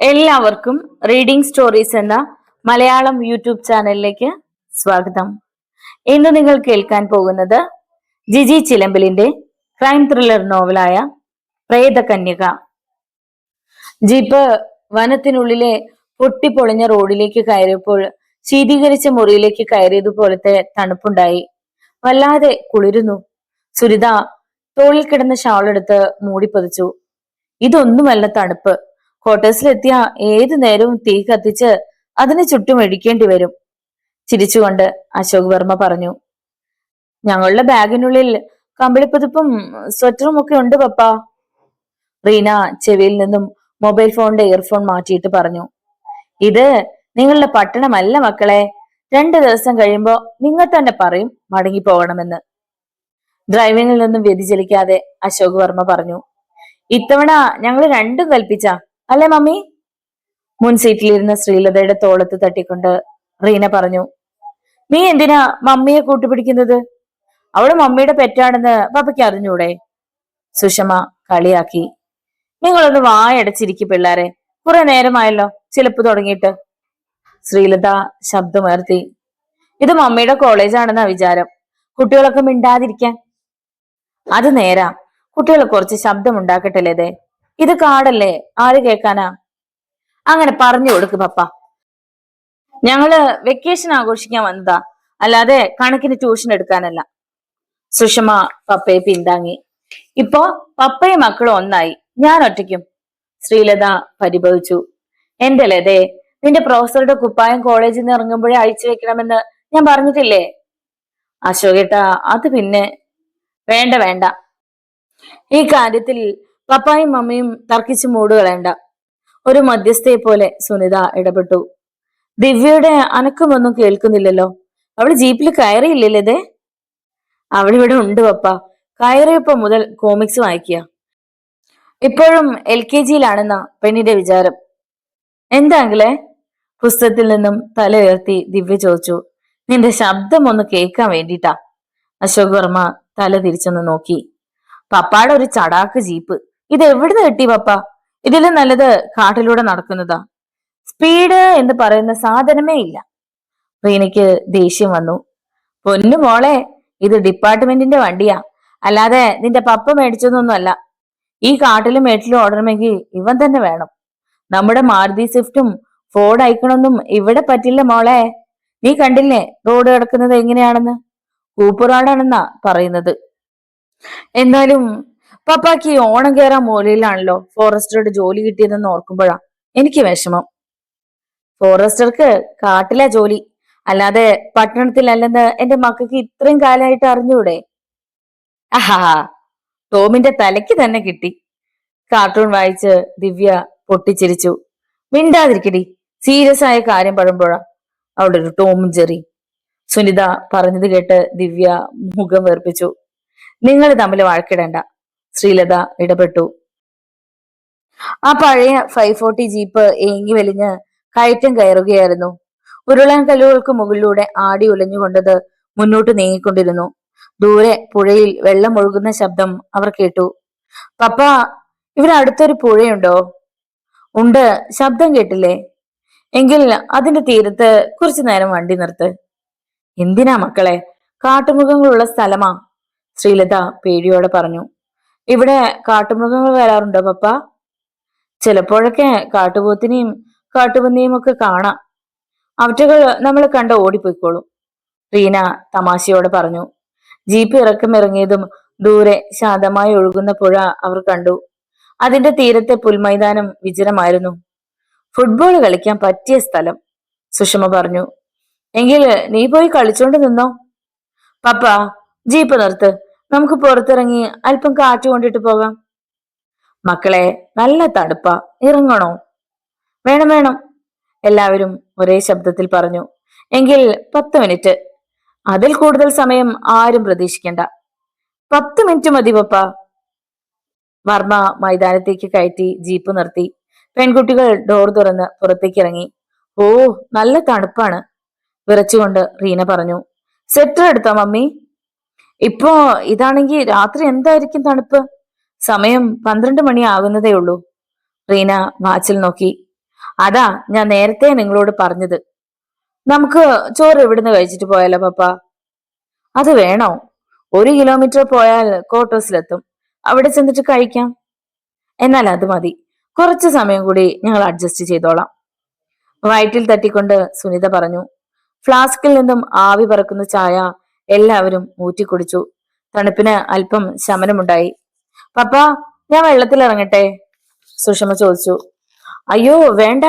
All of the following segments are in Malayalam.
എല്ലാവർക്കും റീഡിംഗ് സ്റ്റോറീസ് എന്ന മലയാളം യൂട്യൂബ് ചാനലിലേക്ക് സ്വാഗതം. ഇന്ന് നിങ്ങൾ കേൾക്കാൻ പോകുന്നത് ജിജി ചിലമ്പലിന്റെ ക്രൈം ത്രില്ലർ നോവലായ പ്രേതകന്യക. ജീപ്പ് വനത്തിനുള്ളിലെ പൊട്ടിപ്പൊളിഞ്ഞ റോഡിലേക്ക് കയറിയപ്പോൾ ശീതീകരിച്ച മുറിയിലേക്ക് കയറിയതുപോലത്തെ തണുപ്പുണ്ടായി. വല്ലാതെ കുളിരുന്നു. സുരിത തോളിൽ കിടന്ന ഷാളെടുത്ത് മൂടിപ്പതിച്ചു. ഇതൊന്നുമല്ല തണുപ്പ്. ക്വാർട്ടേഴ്സിലെത്തിയ ഏതു നേരവും തീ കത്തിച്ച് അതിന് ചുറ്റും ഇടിക്കേണ്ടി വരും. ചിരിച്ചുകൊണ്ട് അശോക് വർമ്മ പറഞ്ഞു. ഞങ്ങളുടെ ബാഗിനുള്ളിൽ കമ്പിളിപ്പുതുപ്പും സ്വെറ്ററും ഒക്കെ ഉണ്ട് പപ്പ. റീന ചെവിയിൽ നിന്നും മൊബൈൽ ഫോണിന്റെ ഇയർഫോൺ മാറ്റിയിട്ട് പറഞ്ഞു. ഇത് നിങ്ങളുടെ പട്ടണമല്ല മക്കളെ. 2 ദിവസം കഴിയുമ്പോ നിങ്ങൾ തന്നെ പറയും മടങ്ങി പോകണമെന്ന്. ഡ്രൈവിംഗിൽ നിന്നും വ്യതിചലിക്കാതെ അശോക് വർമ്മ പറഞ്ഞു. ഇത്തവണ ഞങ്ങൾ രണ്ടും കൽപ്പിച്ച അല്ലേ മമ്മി? മുൻ സീറ്റിലിരുന്ന ശ്രീലതയുടെ തോളത്ത് തട്ടിക്കൊണ്ട് റീന പറഞ്ഞു. നീ എന്തിനാ മമ്മിയെ കൂട്ടുപിടിക്കുന്നത്? അവള് മമ്മിയുടെ പെറ്റാണെന്ന് പപ്പയ്ക്ക് അറിഞ്ഞൂടെ? സുഷമ കളിയാക്കി. നിങ്ങളൊന്ന് വായടച്ചിരിക്കും പിള്ളാരെ. കുറെ നേരമായല്ലോ ചിലപ്പ് തുടങ്ങിയിട്ട്. ശ്രീലത ശബ്ദമുയർത്തി. ഇത് മമ്മിയുടെ കോളേജാണെന്നാ വിചാരം. കുട്ടികളൊക്കെ മിണ്ടാതിരിക്കാൻ. അത് നേരാ. കുട്ടികൾ കുറച്ച് ശബ്ദം ഉണ്ടാക്കട്ടല്ലേ. ഇത് കാടല്ലേ, ആര് കേൾക്കാനാ? അങ്ങനെ പറഞ്ഞു കൊടുക്ക് പപ്പ. ഞങ്ങള് വെക്കേഷൻ ആഘോഷിക്കാൻ വന്നതാ, അല്ലാതെ കണക്കിന് ട്യൂഷൻ എടുക്കാനല്ല. സുഷമ പപ്പയെ പിന്താങ്ങി. ഇപ്പോ പപ്പയും മക്കളും ഒന്നായി, ഞാൻ ഒറ്റയ്ക്കും. ശ്രീലത പരിഭവിച്ചു. എന്റെ ലതേ, നിന്റെ പ്രൊഫസറുടെ കുപ്പായം കോളേജിൽ നിന്ന് ഇറങ്ങുമ്പോഴേ അഴിച്ചു വെക്കണമെന്ന് ഞാൻ പറഞ്ഞിട്ടില്ലേ? അശോകേട്ടാ, അത് പിന്നെ വേണ്ട വേണ്ട. ഈ കാര്യത്തിൽ പപ്പായും മമ്മിയും തർക്കിച്ചു മൂടുകളേണ്ട. ഒരു മധ്യസ്ഥയെ പോലെ സുനിത ഇടപെട്ടു. ദിവ്യയുടെ അനക്കമൊന്നും കേൾക്കുന്നില്ലല്ലോ. അവള് ജീപ്പിൽ കയറിയില്ലല്ലേ? അവളിവിടെ ഉണ്ട് പപ്പ. കയറിയപ്പോ മുതൽ കോമിക്സ് വായിക്കുക. ഇപ്പോഴും LKG-യിലാണെന്നാ പെണ്ണിന്റെ വിചാരം. എന്താങ്കിലേ? പുസ്തകത്തിൽ നിന്നും തല ഉയർത്തി ദിവ്യ ചോദിച്ചു. നിന്റെ ശബ്ദം ഒന്ന് കേൾക്കാൻ വേണ്ടിട്ടാ. അശോക് വർമ്മ തല തിരിച്ചൊന്ന് നോക്കി. പപ്പാടെ ഒരു ചടാക്ക് ജീപ്പ്. ഇത് എവിടുന്ന് കിട്ടി പപ്പ? ഇതിലും നല്ലത് കാട്ടിലൂടെ നടക്കുന്നതാ. സ്പീഡ് എന്ന് പറയുന്ന സാധനമേ ഇല്ല. റീനയ്ക്ക് ദേഷ്യം വന്നു. പൊന്നു മോളെ, ഇത് ഡിപ്പാർട്ട്മെന്റിന്റെ വണ്ടിയാ, അല്ലാതെ നിന്റെ പപ്പ മേടിച്ചതൊന്നുമല്ല. ഈ കാട്ടിലും മേട്ടിലും ഓടണമെങ്കിൽ ഇവൻ തന്നെ വേണം. നമ്മുടെ മാരുതി സ്വിഫ്റ്റും ഫോർഡ് ഐക്കണൊന്നും ഇവിടെ പറ്റില്ല മോളെ. നീ കണ്ടില്ലേ റോഡ് കിടക്കുന്നത് എങ്ങനെയാണെന്ന്? കൂപ്പുറാടാണെന്നാ പറയുന്നത്. എന്നാലും പപ്പാക്ക് ഈ ഓണം കയറാൻ മൂലയിലാണല്ലോ ഫോറസ്റ്ററുടെ ജോലി കിട്ടിയതെന്ന് ഓർക്കുമ്പോഴാ എനിക്ക് വിഷമം. ഫോറസ്റ്റർക്ക് കാട്ടിലാ ജോലി, അല്ലാതെ പട്ടണത്തിലല്ലെന്ന് എന്റെ മക്കൾക്ക് ഇത്രയും കാലമായിട്ട് അറിഞ്ഞൂടെ? ആഹാ, ടോമിന്റെ തലയ്ക്ക് തന്നെ കിട്ടി. കാർട്ടൂൺ വായിച്ച് ദിവ്യ പൊട്ടിച്ചിരിച്ചു. മിണ്ടാതിരിക്കടി, സീരിയസ് ആയ കാര്യം പറയുമ്പോഴാ അവിടെ ഒരു ടോമും ജെറി. സുനിത പറഞ്ഞത് കേട്ട് ദിവ്യ മുഖം വേർപ്പിച്ചു. നിങ്ങൾ തമ്മിൽ വഴക്കിടണ്ട, ശ്രീലത ഇടപെട്ടു. ആ പഴയ 540 ജീപ്പ് ഏങ്ങി വലിഞ്ഞ് കയറ്റം കയറുകയായിരുന്നു. ഉരുളൻ കല്ലുകൾക്ക് മുകളിലൂടെ ആടി ഉലഞ്ഞുകൊണ്ടത് മുന്നോട്ട് നീങ്ങിക്കൊണ്ടിരുന്നു. ദൂരെ പുഴയിൽ വെള്ളം ഒഴുകുന്ന ശബ്ദം അവർ കേട്ടു. പപ്പ, ഇവിടെ അടുത്തൊരു പുഴയുണ്ടോ? ഉണ്ട്. ശബ്ദം കേട്ടില്ലേ? എങ്കിൽ അതിന്റെ തീരത്ത് കുറച്ചു നേരം വണ്ടി നിർത്ത്. എന്തിനാ മക്കളെ? കാട്ടുമൃഗങ്ങളുള്ള സ്ഥലമാ, ശ്രീലത പേടിയോടെ പറഞ്ഞു. ഇവിടെ കാട്ടുമൃഗങ്ങൾ വരാറുണ്ടോ പപ്പ? ചിലപ്പോഴൊക്കെ കാട്ടുപോത്തിനെയും കാട്ടുപന്നിയും ഒക്കെ കാണാം. അവറ്റകൾ നമ്മളെ കണ്ട ഓടിപ്പോയിക്കോളും, റീന തമാശയോടെ പറഞ്ഞു. ജീപ്പ് ഇറക്കമിറങ്ങിയതും ദൂരെ ശാന്തമായി ഒഴുകുന്ന പുഴ അവർ കണ്ടു. അതിന്റെ തീരത്തെ പുൽമൈതാനം വിജനമായിരുന്നു. ഫുട്ബോൾ കളിക്കാൻ പറ്റിയ സ്ഥലം, സുഷമ പറഞ്ഞു. എങ്കിൽ നീ പോയി കളിച്ചോണ്ട് നിന്നോ. പപ്പ, ജീപ്പ് നിർത്ത്, നമുക്ക് പുറത്തിറങ്ങി അല്പം കാറ്റ് കൊണ്ടിട്ട് പോകാം. മക്കളെ, നല്ല തണുപ്പാ, ഇറങ്ങണോ? വേണം വേണം, എല്ലാവരും ഒരേ ശബ്ദത്തിൽ പറഞ്ഞു. എങ്കിൽ 10 മിനിറ്റ്, അതിൽ കൂടുതൽ സമയം ആരും പ്രതീക്ഷിക്കണ്ട. 10 മിനിറ്റ് മതി പപ്പ. വർമ്മ മൈതാനത്തേക്ക് കയറ്റി ജീപ്പ് നിർത്തി. പെൺകുട്ടികൾ ഡോർ തുറന്ന് പുറത്തേക്ക് ഇറങ്ങി. ഓ, നല്ല തണുപ്പാണ്, വിറച്ചുകൊണ്ട് റീന പറഞ്ഞു. സ്വെറ്റർ എടുത്തോ മമ്മി? ഇപ്പോ ഇതാണെങ്കിൽ രാത്രി എന്തായിരിക്കും തണുപ്പ്? സമയം 12 മണി ആകുന്നതേ ഉള്ളൂ. റീന വാച്ചിൽ നോക്കി. അതാ ഞാൻ നേരത്തെ നിങ്ങളോട് പറഞ്ഞത്. നമുക്ക് ചോറ് ഇവിടുന്ന് കഴിച്ചിട്ട് പോയാലോ പപ്പ? അത് വേണോ? 1 കിലോമീറ്റർ പോയാൽ ക്വാർട്ടേഴ്സിലെത്തും. അവിടെ ചെന്നിട്ട് കഴിക്കാം. എന്നാൽ അത് മതി. കുറച്ചു സമയം കൂടി ഞങ്ങൾ അഡ്ജസ്റ്റ് ചെയ്തോളാം. വയറ്റിൽ തട്ടിക്കൊണ്ട് സുനിത പറഞ്ഞു. ഫ്ലാസ്കിൽ നിന്നും ആവി പറക്കുന്ന ചായ എല്ലാവരും ഊറ്റിക്കുടിച്ചു. തണുപ്പിന് അല്പം ശമനമുണ്ടായി. പപ്പ, ഞാൻ വെള്ളത്തിൽ ഇറങ്ങട്ടെ? സുഷമ ചോദിച്ചു. അയ്യോ വേണ്ട,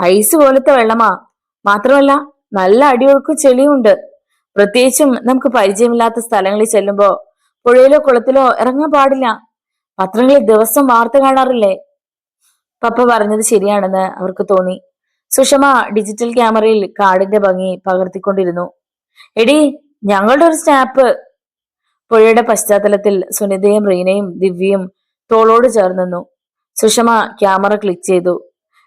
ഐസ് പോലത്തെ വെള്ളമാ. മാത്രമല്ല നല്ല അടിയൊഴുക്കും ചെളിയുണ്ട്. പ്രത്യേകിച്ചും നമുക്ക് പരിചയമില്ലാത്ത സ്ഥലങ്ങളിൽ ചെല്ലുമ്പോ പുഴയിലോ കുളത്തിലോ ഇറങ്ങാൻ പാടില്ല. പത്രങ്ങളിൽ ദിവസം വാർത്ത കാണാറില്ലേ? പപ്പ പറഞ്ഞത് ശരിയാണെന്ന് അവർക്ക് തോന്നി. സുഷമ ഡിജിറ്റൽ ക്യാമറയിൽ കാടിന്റെ ഭംഗി പകർത്തിക്കൊണ്ടിരുന്നു. എടി, ഞങ്ങളുടെ ഒരു സ്നാപ്പ്. പുഴയുടെ പശ്ചാത്തലത്തിൽ സുനിതയും റീനയും ദിവ്യയും തോളോട് ചേർന്നു. സുഷമ ക്യാമറ ക്ലിക്ക് ചെയ്തു.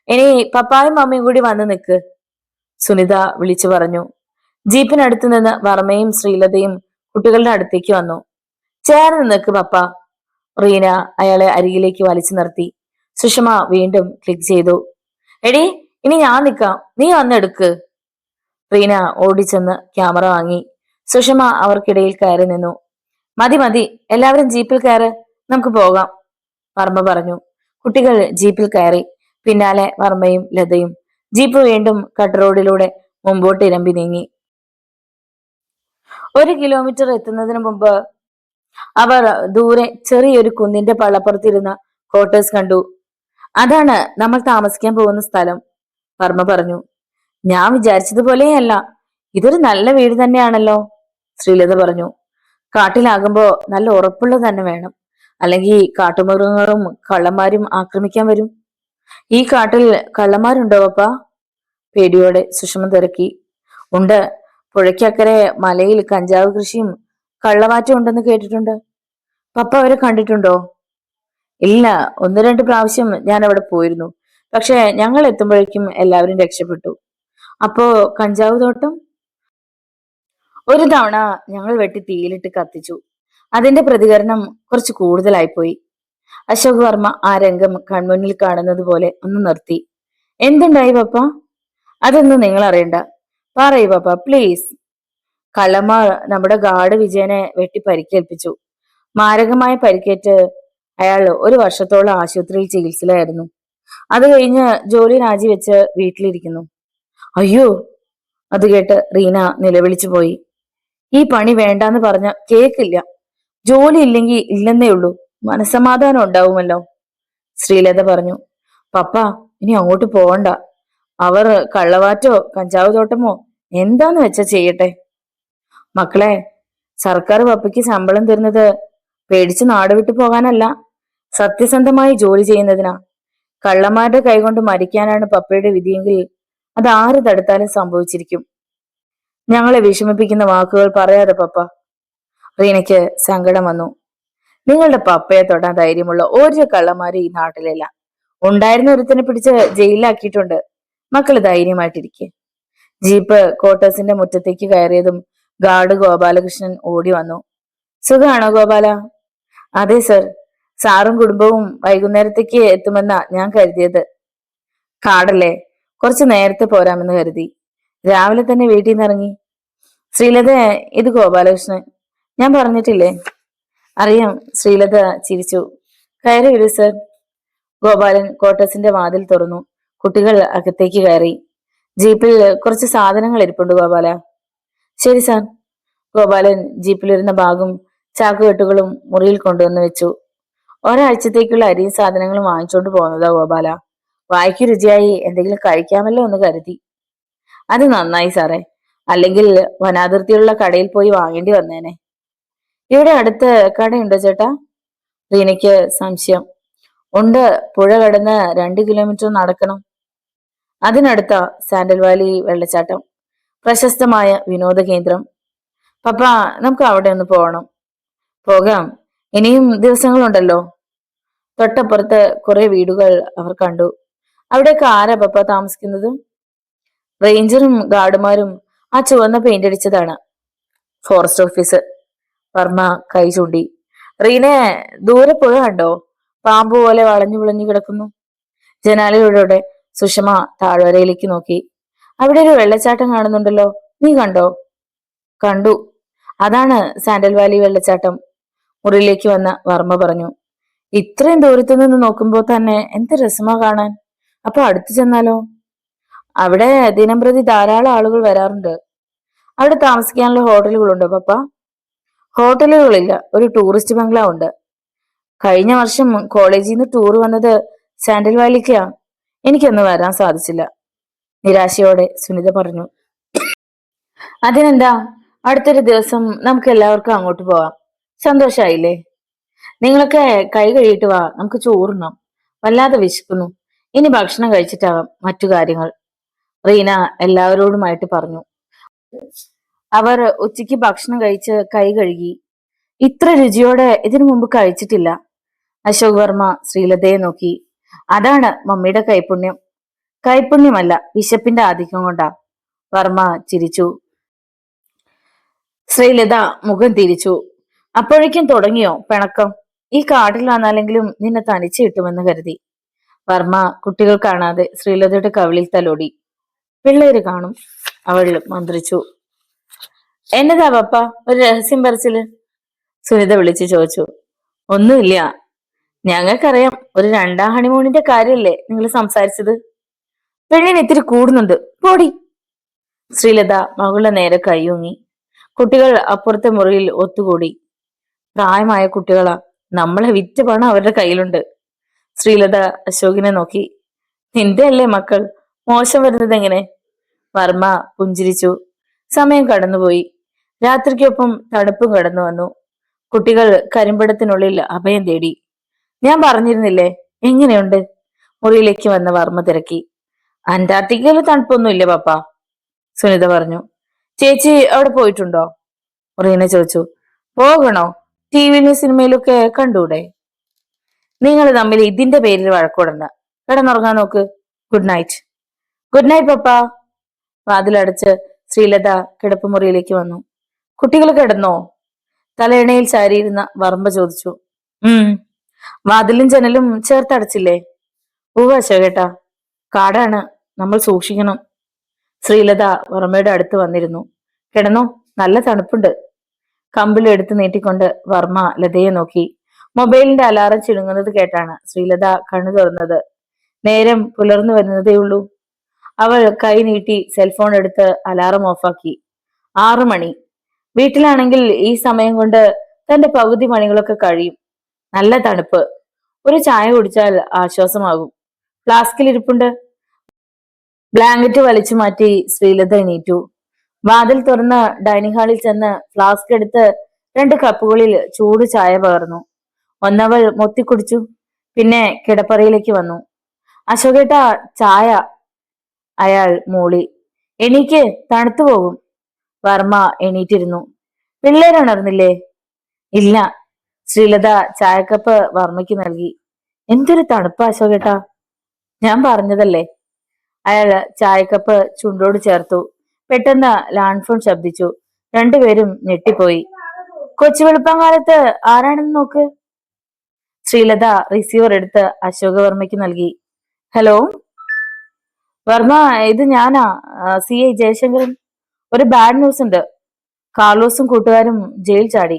ഇനി പപ്പായും മമ്മിയും കൂടി വന്ന് നിൽക്ക്, സുനിത വിളിച്ചു പറഞ്ഞു. ജീപ്പിനടുത്ത് നിന്ന് വർമ്മയും ശ്രീലതയും കുട്ടികളുടെ അടുത്തേക്ക് വന്നു. ചേർന്ന് നിൽക്ക് പപ്പ, റീന അയാളെ അരികിലേക്ക് വലിച്ചു നിർത്തി. സുഷമ വീണ്ടും ക്ലിക്ക് ചെയ്തു. എടി, ഇനി ഞാൻ നിൽക്കാം, നീ വന്നെടുക്ക്. റീന ഓടിച്ചെന്ന് ക്യാമറ വാങ്ങി. സുഷമ അവർക്കിടയിൽ കയറി നിന്നു. മതി മതി, എല്ലാവരും ജീപ്പിൽ കയറ്, നമുക്ക് പോകാം, വർമ്മ പറഞ്ഞു. കുട്ടികൾ ജീപ്പിൽ കയറി. പിന്നാലെ വർമ്മയും ലതയും. ജീപ്പ് വീണ്ടും കട്ട് റോഡിലൂടെ മുമ്പോട്ട് ഇരമ്പി നീങ്ങി. 1 കിലോമീറ്റർ എത്തുന്നതിന് മുമ്പ് അവർ ദൂരെ ചെറിയൊരു കുന്നിന്റെ പള്ളപ്പുറത്തിരുന്ന ക്വാർട്ടേഴ്സ് കണ്ടു. അതാണ് നമ്മൾ താമസിക്കാൻ പോകുന്ന സ്ഥലം, വർമ്മ പറഞ്ഞു. ഞാൻ വിചാരിച്ചതുപോലെയല്ല, ഇതൊരു നല്ല വീട് തന്നെയാണല്ലോ, ശ്രീലത പറഞ്ഞു. കാട്ടിലാകുമ്പോ നല്ല ഉറപ്പുള്ളത് തന്നെ വേണം, അല്ലെങ്കിൽ കാട്ടുമൃഗങ്ങളും കള്ളന്മാരും ആക്രമിക്കാൻ വരും. ഈ കാട്ടിൽ കള്ളന്മാരുണ്ടോ പപ്പ? പേടിയോടെ സുഷമ തിരക്കി. ഉണ്ട്, പുഴയ്ക്കക്കരെ മലയിൽ കഞ്ചാവ് കൃഷിയും കള്ളവാറ്റും ഉണ്ടെന്ന് കേട്ടിട്ടുണ്ട്. പപ്പ അവരെ കണ്ടിട്ടുണ്ടോ? ഇല്ല, 1-2 പ്രാവശ്യം ഞാൻ അവിടെ പോയിരുന്നു. പക്ഷെ ഞങ്ങൾ എത്തുമ്പോഴേക്കും എല്ലാവരും രക്ഷപ്പെട്ടു. അപ്പോ കഞ്ചാവ് തോട്ടം? ഒരു തവണ ഞങ്ങൾ വെട്ടി തീയിലിട്ട് കത്തിച്ചു. അതിന്റെ പ്രതികരണം കുറച്ച് കൂടുതലായിപ്പോയി. അശോക് വർമ്മ ആ രംഗം കൺമുന്നിൽ കാണുന്നത് പോലെ ഒന്ന് നിർത്തി. എന്തുണ്ടായി പപ്പ? അതൊന്നും നിങ്ങൾ അറിയണ്ട. പറയൂ പപ്പ, പ്ലീസ്. കള്ളന്മാർ നമ്മുടെ ഗാർഡ് വിജയനെ വെട്ടി പരിക്കേൽപ്പിച്ചു. മാരകമായ പരിക്കേറ്റ് അയാൾ 1 വർഷത്തോളം ആശുപത്രിയിൽ ചികിത്സയിലായിരുന്നു. അത് കഴിഞ്ഞ് ജോലി രാജിവെച്ച് വീട്ടിലിരിക്കുന്നു. അയ്യോ, അത് കേട്ട് റീന നിലവിളിച്ചു പോയി. ഈ പണി വേണ്ടാന്ന് പറഞ്ഞ കേക്കില്ല. ജോലി ഇല്ലെങ്കിൽ ഇല്ലെന്നേ ഉള്ളൂ, മനസമാധാനം ഉണ്ടാവുമല്ലോ, ശ്രീലത പറഞ്ഞു. പപ്പ, ഇനി അങ്ങോട്ട് പോവണ്ട. അവർ കള്ളവാറ്റോ കഞ്ചാവ് തോട്ടമോ എന്താന്ന് വെച്ചാ ചെയ്യട്ടെ. മക്കളെ, സർക്കാർ പപ്പയ്ക്ക് ശമ്പളം തരുന്നത് പേടിച്ച് നാട് വിട്ടു പോകാനല്ല, സത്യസന്ധമായി ജോലി ചെയ്യുന്നതിനാ. കള്ളന്മാരുടെ കൈകൊണ്ട് മരിക്കാനാണ് പപ്പയുടെ വിധിയെങ്കിൽ അത് ആര് തടുത്താലും സംഭവിച്ചിരിക്കും. ഞങ്ങളെ വിഷമിപ്പിക്കുന്ന വാക്കുകൾ പറയാതെ പപ്പ. റീനയ്ക്ക് സങ്കടം വന്നു. നിങ്ങളുടെ പപ്പയെ തൊടാൻ ധൈര്യമുള്ള ഒരു കള്ളന്മാരും ഈ നാട്ടിലില്ല. ഉണ്ടായിരുന്ന ഒരുത്തനെ പിടിച്ച് ജയിലിലാക്കിയിട്ടുണ്ട്. മക്കള് ധൈര്യമായിട്ടിരിക്കെ. ജീപ്പ് ക്വാർട്ടേഴ്സിന്റെ മുറ്റത്തേക്ക് കയറിയതും ഗാർഡ് ഗോപാലകൃഷ്ണൻ ഓടി വന്നു. സുഖാണോ ഗോപാല? അതെ സർ, സാറും കുടുംബവും വൈകുന്നേരത്തേക്ക് എത്തുമെന്നാ ഞാൻ കരുതിയത്. കാടല്ലേ, കുറച്ച് നേരത്തെ പോരാമെന്ന് കരുതി. രാവിലെ തന്നെ വീട്ടിൽ നിന്ന് ഇറങ്ങി. ശ്രീലത, ഇത് ഗോപാലകൃഷ്ണൻ. ഞാൻ പറഞ്ഞിട്ടില്ലേ? അറിയാം, ശ്രീലത ചിരിച്ചു. കയറി വരൂ സർ. ഗോപാലൻ ക്വാർട്ടേഴ്സിന്റെ വാതിൽ തുറന്നു. കുട്ടികൾ അകത്തേക്ക് കയറി. ജീപ്പിൽ കുറച്ച് സാധനങ്ങൾ ഇരിപ്പുണ്ട് ഗോപാല. ശരി സാർ. ഗോപാലൻ ജീപ്പിലിരുന്ന ബാഗും ചാക്കുകെട്ടുകളും മുറിയിൽ കൊണ്ടുവന്ന് വെച്ചു. ഒരാഴ്ചത്തേക്കുള്ള അരിയും സാധനങ്ങളും വാങ്ങിച്ചോണ്ട് പോകുന്നതാ ഗോപാല. വായിക്ക് രുചിയായി എന്തെങ്കിലും കഴിക്കാമല്ലോ എന്ന് കരുതി. അത് നന്നായി സാറേ, അല്ലെങ്കിൽ വനാതിർത്തിയുള്ള കടയിൽ പോയി വാങ്ങേണ്ടി വന്നേനെ. ഇവിടെ അടുത്ത് കടയുണ്ടോ ചേട്ടാ? റീനയ്ക്ക് സംശയം. ഉണ്ട്, പുഴ കടന്ന് 2 കിലോമീറ്റർ നടക്കണം. അതിനടുത്ത സാൻഡൽ വാലി വെള്ളച്ചാട്ടം, പ്രശസ്തമായ വിനോദ കേന്ദ്രം. പപ്പ, നമുക്ക് അവിടെ ഒന്ന് പോകണം. പോകാം, ഇനിയും ദിവസങ്ങളുണ്ടല്ലോ. തൊട്ടപ്പുറത്ത് കുറെ വീടുകൾ അവർ കണ്ടു. അവിടെയൊക്കെ ആരാ പപ്പ താമസിക്കുന്നത്? റേഞ്ചറും ഗാർഡുമാരും. ആ ചുവന്ന പെയിന്റ് അടിച്ചതാണ് ഫോറസ്റ്റ് ഓഫീസ്. വർമ്മ കൈ ചൂണ്ടി. റീനെ, ദൂരെ പുഴ കണ്ടോ? പാമ്പ് പോലെ വളഞ്ഞു വിളഞ്ഞു കിടക്കുന്നു. ജനാലയിലൂടെ സുഷമ താഴ്വരയിലേക്ക് നോക്കി. അവിടെ ഒരു വെള്ളച്ചാട്ടം കാണുന്നുണ്ടല്ലോ, നീ കണ്ടോ? കണ്ടു, അതാണ് സാൻഡൽ വാലി വെള്ളച്ചാട്ടം, മുറിയിലേക്ക് വന്ന വർമ്മ പറഞ്ഞു. ഇത്രയും ദൂരത്തു നിന്ന് നോക്കുമ്പോൾ തന്നെ എന്ത് രസമാ കാണാൻ. അപ്പൊ അടുത്തു ചെന്നാലോ? അവിടെ ദിനംപ്രതി ധാരാളം ആളുകൾ വരാറുണ്ട്. അവിടെ താമസിക്കാനുള്ള ഹോട്ടലുകളുണ്ടോ പപ്പ? ഹോട്ടലുകളില്ല, ഒരു ടൂറിസ്റ്റ് ബംഗ്ലാവ് ഉണ്ട്. കഴിഞ്ഞ വർഷം കോളേജിൽ നിന്ന് ടൂർ വന്നത് സാൻഡൽ വാലിക്കാ. എനിക്കൊന്നും വരാൻ സാധിച്ചില്ല, നിരാശയോടെ സുനിത പറഞ്ഞു. അതിനെന്താ, അടുത്തൊരു ദിവസം നമുക്ക് എല്ലാവർക്കും അങ്ങോട്ട് പോവാം. സന്തോഷായില്ലേ? നിങ്ങളൊക്കെ കൈ കഴുകിയിട്ട് വാ, നമുക്ക് ചോറുണ്ണാം. വല്ലാതെ വിശക്കുന്നു. ഇനി ഭക്ഷണം കഴിച്ചിട്ടാവാം മറ്റു കാര്യങ്ങൾ, റീന എല്ലാവരോടുമായിട്ട് പറഞ്ഞു. അവർ ഉച്ചയ്ക്ക് ഭക്ഷണം കഴിച്ച് കൈ കഴുകി. ഇത്ര രുചിയോടെ ഇതിനു മുമ്പ് കഴിച്ചിട്ടില്ല. അശോക് വർമ്മ ശ്രീലതയെ നോക്കി. അതാണ് മമ്മിയുടെ കൈപുണ്യം. കൈപുണ്യമല്ല, വിശപ്പിന്റെ ആധിക്യം കൊണ്ടാ. വർമ്മ ചിരിച്ചു. ശ്രീലത മുഖം തിരിച്ചു. അപ്പോഴേക്കും തുടങ്ങിയോ പിണക്കം? ഈ കാട്ടിൽ വന്നാലെങ്കിലും നിന്നെ തനിച്ച് കിട്ടുമെന്ന് കരുതി. വർമ്മ കുട്ടികൾ കാണാതെ ശ്രീലതയുടെ കവിളിൽ തലോടി. പിള്ളേര് കാണും, അവൾ മന്ത്രിച്ചു. എന്നതാ പപ്പ ഒരു രഹസ്യം പറിച്ചില്? സുനിത വിളിച്ചു ചോദിച്ചു. ഒന്നുമില്ല, ഞങ്ങൾക്കറിയാം, ഒരു രണ്ടാം ഹണിമൂണിന്റെ കാര്യല്ലേ നിങ്ങൾ സംസാരിച്ചത്. പെണ്ണിന് ഇത്തിരി കൂടുന്നുണ്ട്, പോടി. ശ്രീലത മകളുടെ നേരെ കൈയൂങ്ങി. കുട്ടികൾ അപ്പുറത്തെ മുറിയിൽ ഒത്തുകൂടി. പ്രായമായ കുട്ടികളാ, നമ്മളെ വിറ്റ് പണം അവരുടെ കയ്യിലുണ്ട്. ശ്രീലത അശോകിനെ നോക്കി. നിന്റെ അല്ലേ മക്കൾ, മോശം വരുന്നത് എങ്ങനെ? വർമ്മ പുഞ്ചിരിച്ചു. സമയം കടന്നുപോയി. രാത്രിക്കൊപ്പം തണുപ്പും കടന്നു വന്നു. കുട്ടികൾ കരിമ്പടത്തിനുള്ളിൽ അഭയം തേടി. ഞാൻ പറഞ്ഞിരുന്നില്ലേ, എങ്ങനെയുണ്ട്? മുറിയിലേക്ക് വന്ന വർമ്മ തിരക്കി. അന്റാർട്ടിക്കയിൽ തണുപ്പൊന്നുമില്ല പപ്പ, സുനിത പറഞ്ഞു. ചേച്ചി അവിടെ പോയിട്ടുണ്ടോ? റീന ചോദിച്ചു. പോകണോ? ടിവിയിലും സിനിമയിലൊക്കെ കണ്ടൂടെ? നിങ്ങൾ തമ്മിൽ ഇതിന്റെ പേരിൽ വഴക്കൂടണ്ട. കിടന്നുറങ്ങാൻ നോക്ക്. Good night. ഗുഡ് നൈറ്റ് പപ്പ. വാതിലടച്ച് ശ്രീലത കിടപ്പുമുറിയിലേക്ക് വന്നു. കുട്ടികൾ കിടന്നോ? തലയിണയിൽ ചാരിയിരുന്ന വർമ്മ ചോദിച്ചു. വാതിലും ജനലും ചേർത്തടച്ചില്ലേ? അശോകേട്ടാ, കാടാണ്, നമ്മൾ സൂക്ഷിക്കണം. ശ്രീലത വർമ്മയുടെ അടുത്ത് വന്നിരുന്നു. കിടന്നോ, നല്ല തണുപ്പുണ്ട്. കമ്പിളെടുത്ത് നീട്ടിക്കൊണ്ട് വർമ്മ ലതയെ നോക്കി. മൊബൈലിന്റെ അലാറം ചിണുങ്ങുന്നത് കേട്ടാണ് ശ്രീലത കണ്ണു തുറന്നത്. നേരം പുലർന്നു വരുന്നതേയുള്ളൂ. അവൾ കൈ നീട്ടി സെൽഫോൺ എടുത്ത് അലാറം ഓഫാക്കി. 6 മണി. വീട്ടിലാണെങ്കിൽ ഈ സമയം കൊണ്ട് തന്റെ പകുതി പണികളൊക്കെ കഴിയും. നല്ല തണുപ്പ്. ഒരു ചായ കുടിച്ചാൽ ആശ്വാസമാകും. ഫ്ലാസ്കിൽ ഇരിപ്പുണ്ട്. ബ്ലാങ്കറ്റ് വലിച്ചു മാറ്റി ശ്രീലത എണീറ്റു. വാതിൽ തുറന്ന് ഡൈനിങ് ഹാളിൽ ചെന്ന് ഫ്ലാസ്ക് എടുത്ത് 2 കപ്പുകളിൽ ചൂട് ചായ പകർന്നു. ഒന്നവൾ മൊത്തിക്കുടിച്ചു. പിന്നെ കിടപ്പറയിലേക്ക് വന്നു. അശോകേട്ടാ, ചായ. അയാൾ മൂളി. എണീക്ക്, തണുത്തു പോകും. വർമ്മ എണീറ്റിരുന്നു. പിള്ളേരുണർന്നില്ലേ? ഇല്ല. ശ്രീലത ചായക്കപ്പ് വർമ്മയ്ക്ക് നൽകി. എന്തൊരു തണുപ്പാ അശോകേട്ടാ. ഞാൻ പറഞ്ഞതല്ലേ. അയാൾ ചായക്കപ്പ് ചുണ്ടോട് ചേർത്തു. പെട്ടെന്ന് ലാൻഡ് ഫോൺ ശബ്ദിച്ചു. രണ്ടുപേരും ഞെട്ടിപ്പോയി. കൊച്ചു വെളുപ്പാങ്കാലത്ത് ആരാണെന്ന് നോക്ക്. ശ്രീലത റിസീവർ എടുത്ത് അശോകവർമ്മയ്ക്ക് നൽകി. ഹലോ വർമ്മ, ഇത് ഞാനാ, CI ജയശങ്കരൻ. ഒരു ബാഡ് ന്യൂസ് ഉണ്ട്. കാർലോസും കൂട്ടുകാരും ജയിൽ ചാടി.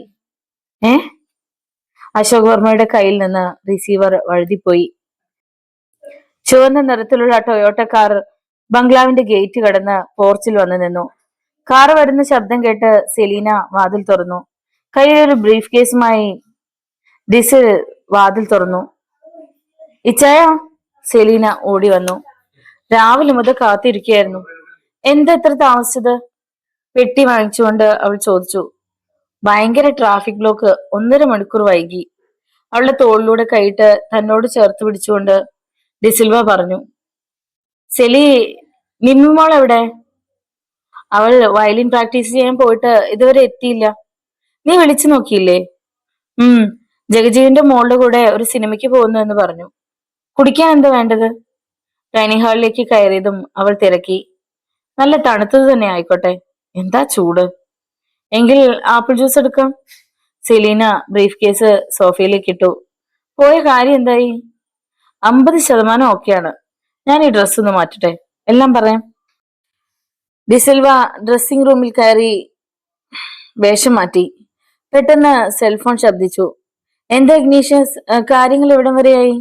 അശോക് വർമ്മയുടെ കയ്യിൽ നിന്ന് റിസീവർ വഴുതിപ്പോയി. ചുവന്ന നിറത്തിലുള്ള ടൊയോട്ട കാർ ബംഗ്ലാവിന്റെ ഗേറ്റ് കടന്ന് പോർച്ചിൽ വന്നു നിന്നു. കാർ വരുന്ന ശബ്ദം കേട്ട് സെലീന വാതിൽ തുറന്നു. കയ്യിലൊരു ബ്രീഫ് കേസുമായി ഡിസിൽ വാതിൽ തുറന്നു. ഇച്ചായ, സെലീന ഓടി വന്നു. രാവിലെ മുതൽ കാത്തിരിക്കുകയായിരുന്നു. എന്താ എത്ര താമസിച്ചത്? പെട്ടി വാങ്ങിച്ചുകൊണ്ട് അവൾ ചോദിച്ചു. ഭയങ്കര ട്രാഫിക് ബ്ലോക്ക്, 1.5 മണിക്കൂർ വൈകി. അവളുടെ തോളിലൂടെ കൈയിട്ട് തന്നോട് ചേർത്ത് പിടിച്ചുകൊണ്ട് ഡിസിൽവ പറഞ്ഞു. സെലി, മിമ്മിമോൾ എവിടെ? അവൾ വയലിൻ പ്രാക്ടീസ് ചെയ്യാൻ പോയിട്ട് ഇതുവരെ എത്തിയില്ല. നീ വിളിച്ചു നോക്കിയില്ലേ? ജഗജീവിന്റെ മോളുടെ കൂടെ ഒരു സിനിമയ്ക്ക് പോകുന്നു എന്ന് പറഞ്ഞു. കുടിക്കാൻ എന്താ വേണ്ടത്? ഡൈനിങ് ഹാളിലേക്ക് കയറിയതും അവൾ തിരക്കി. നല്ല തണുത്തത് തന്നെ ആയിക്കോട്ടെ. എന്താ ചൂട്. എങ്കിൽ ആപ്പിൾ ജ്യൂസ് എടുക്കാം. സെലീന ബ്രീഫ് കേസ് സോഫയിലേക്ക് ഇട്ടു. പോയ കാര്യം എന്തായി? 50% ഓക്കെയാണ്. ഞാൻ ഈ ഡ്രസ്സ് ഒന്ന് മാറ്റട്ടെ, എല്ലാം പറയാം. ഡിസിൽവ ഡ്രസ്സിംഗ് റൂമിൽ കയറി വേഷം മാറ്റി. പെട്ടെന്ന് സെൽഫോൺ ശബ്ദിച്ചു. എന്താ ഇഗ്നീഷ്യസ്, കാര്യങ്ങൾ എവിടം വരെയായി?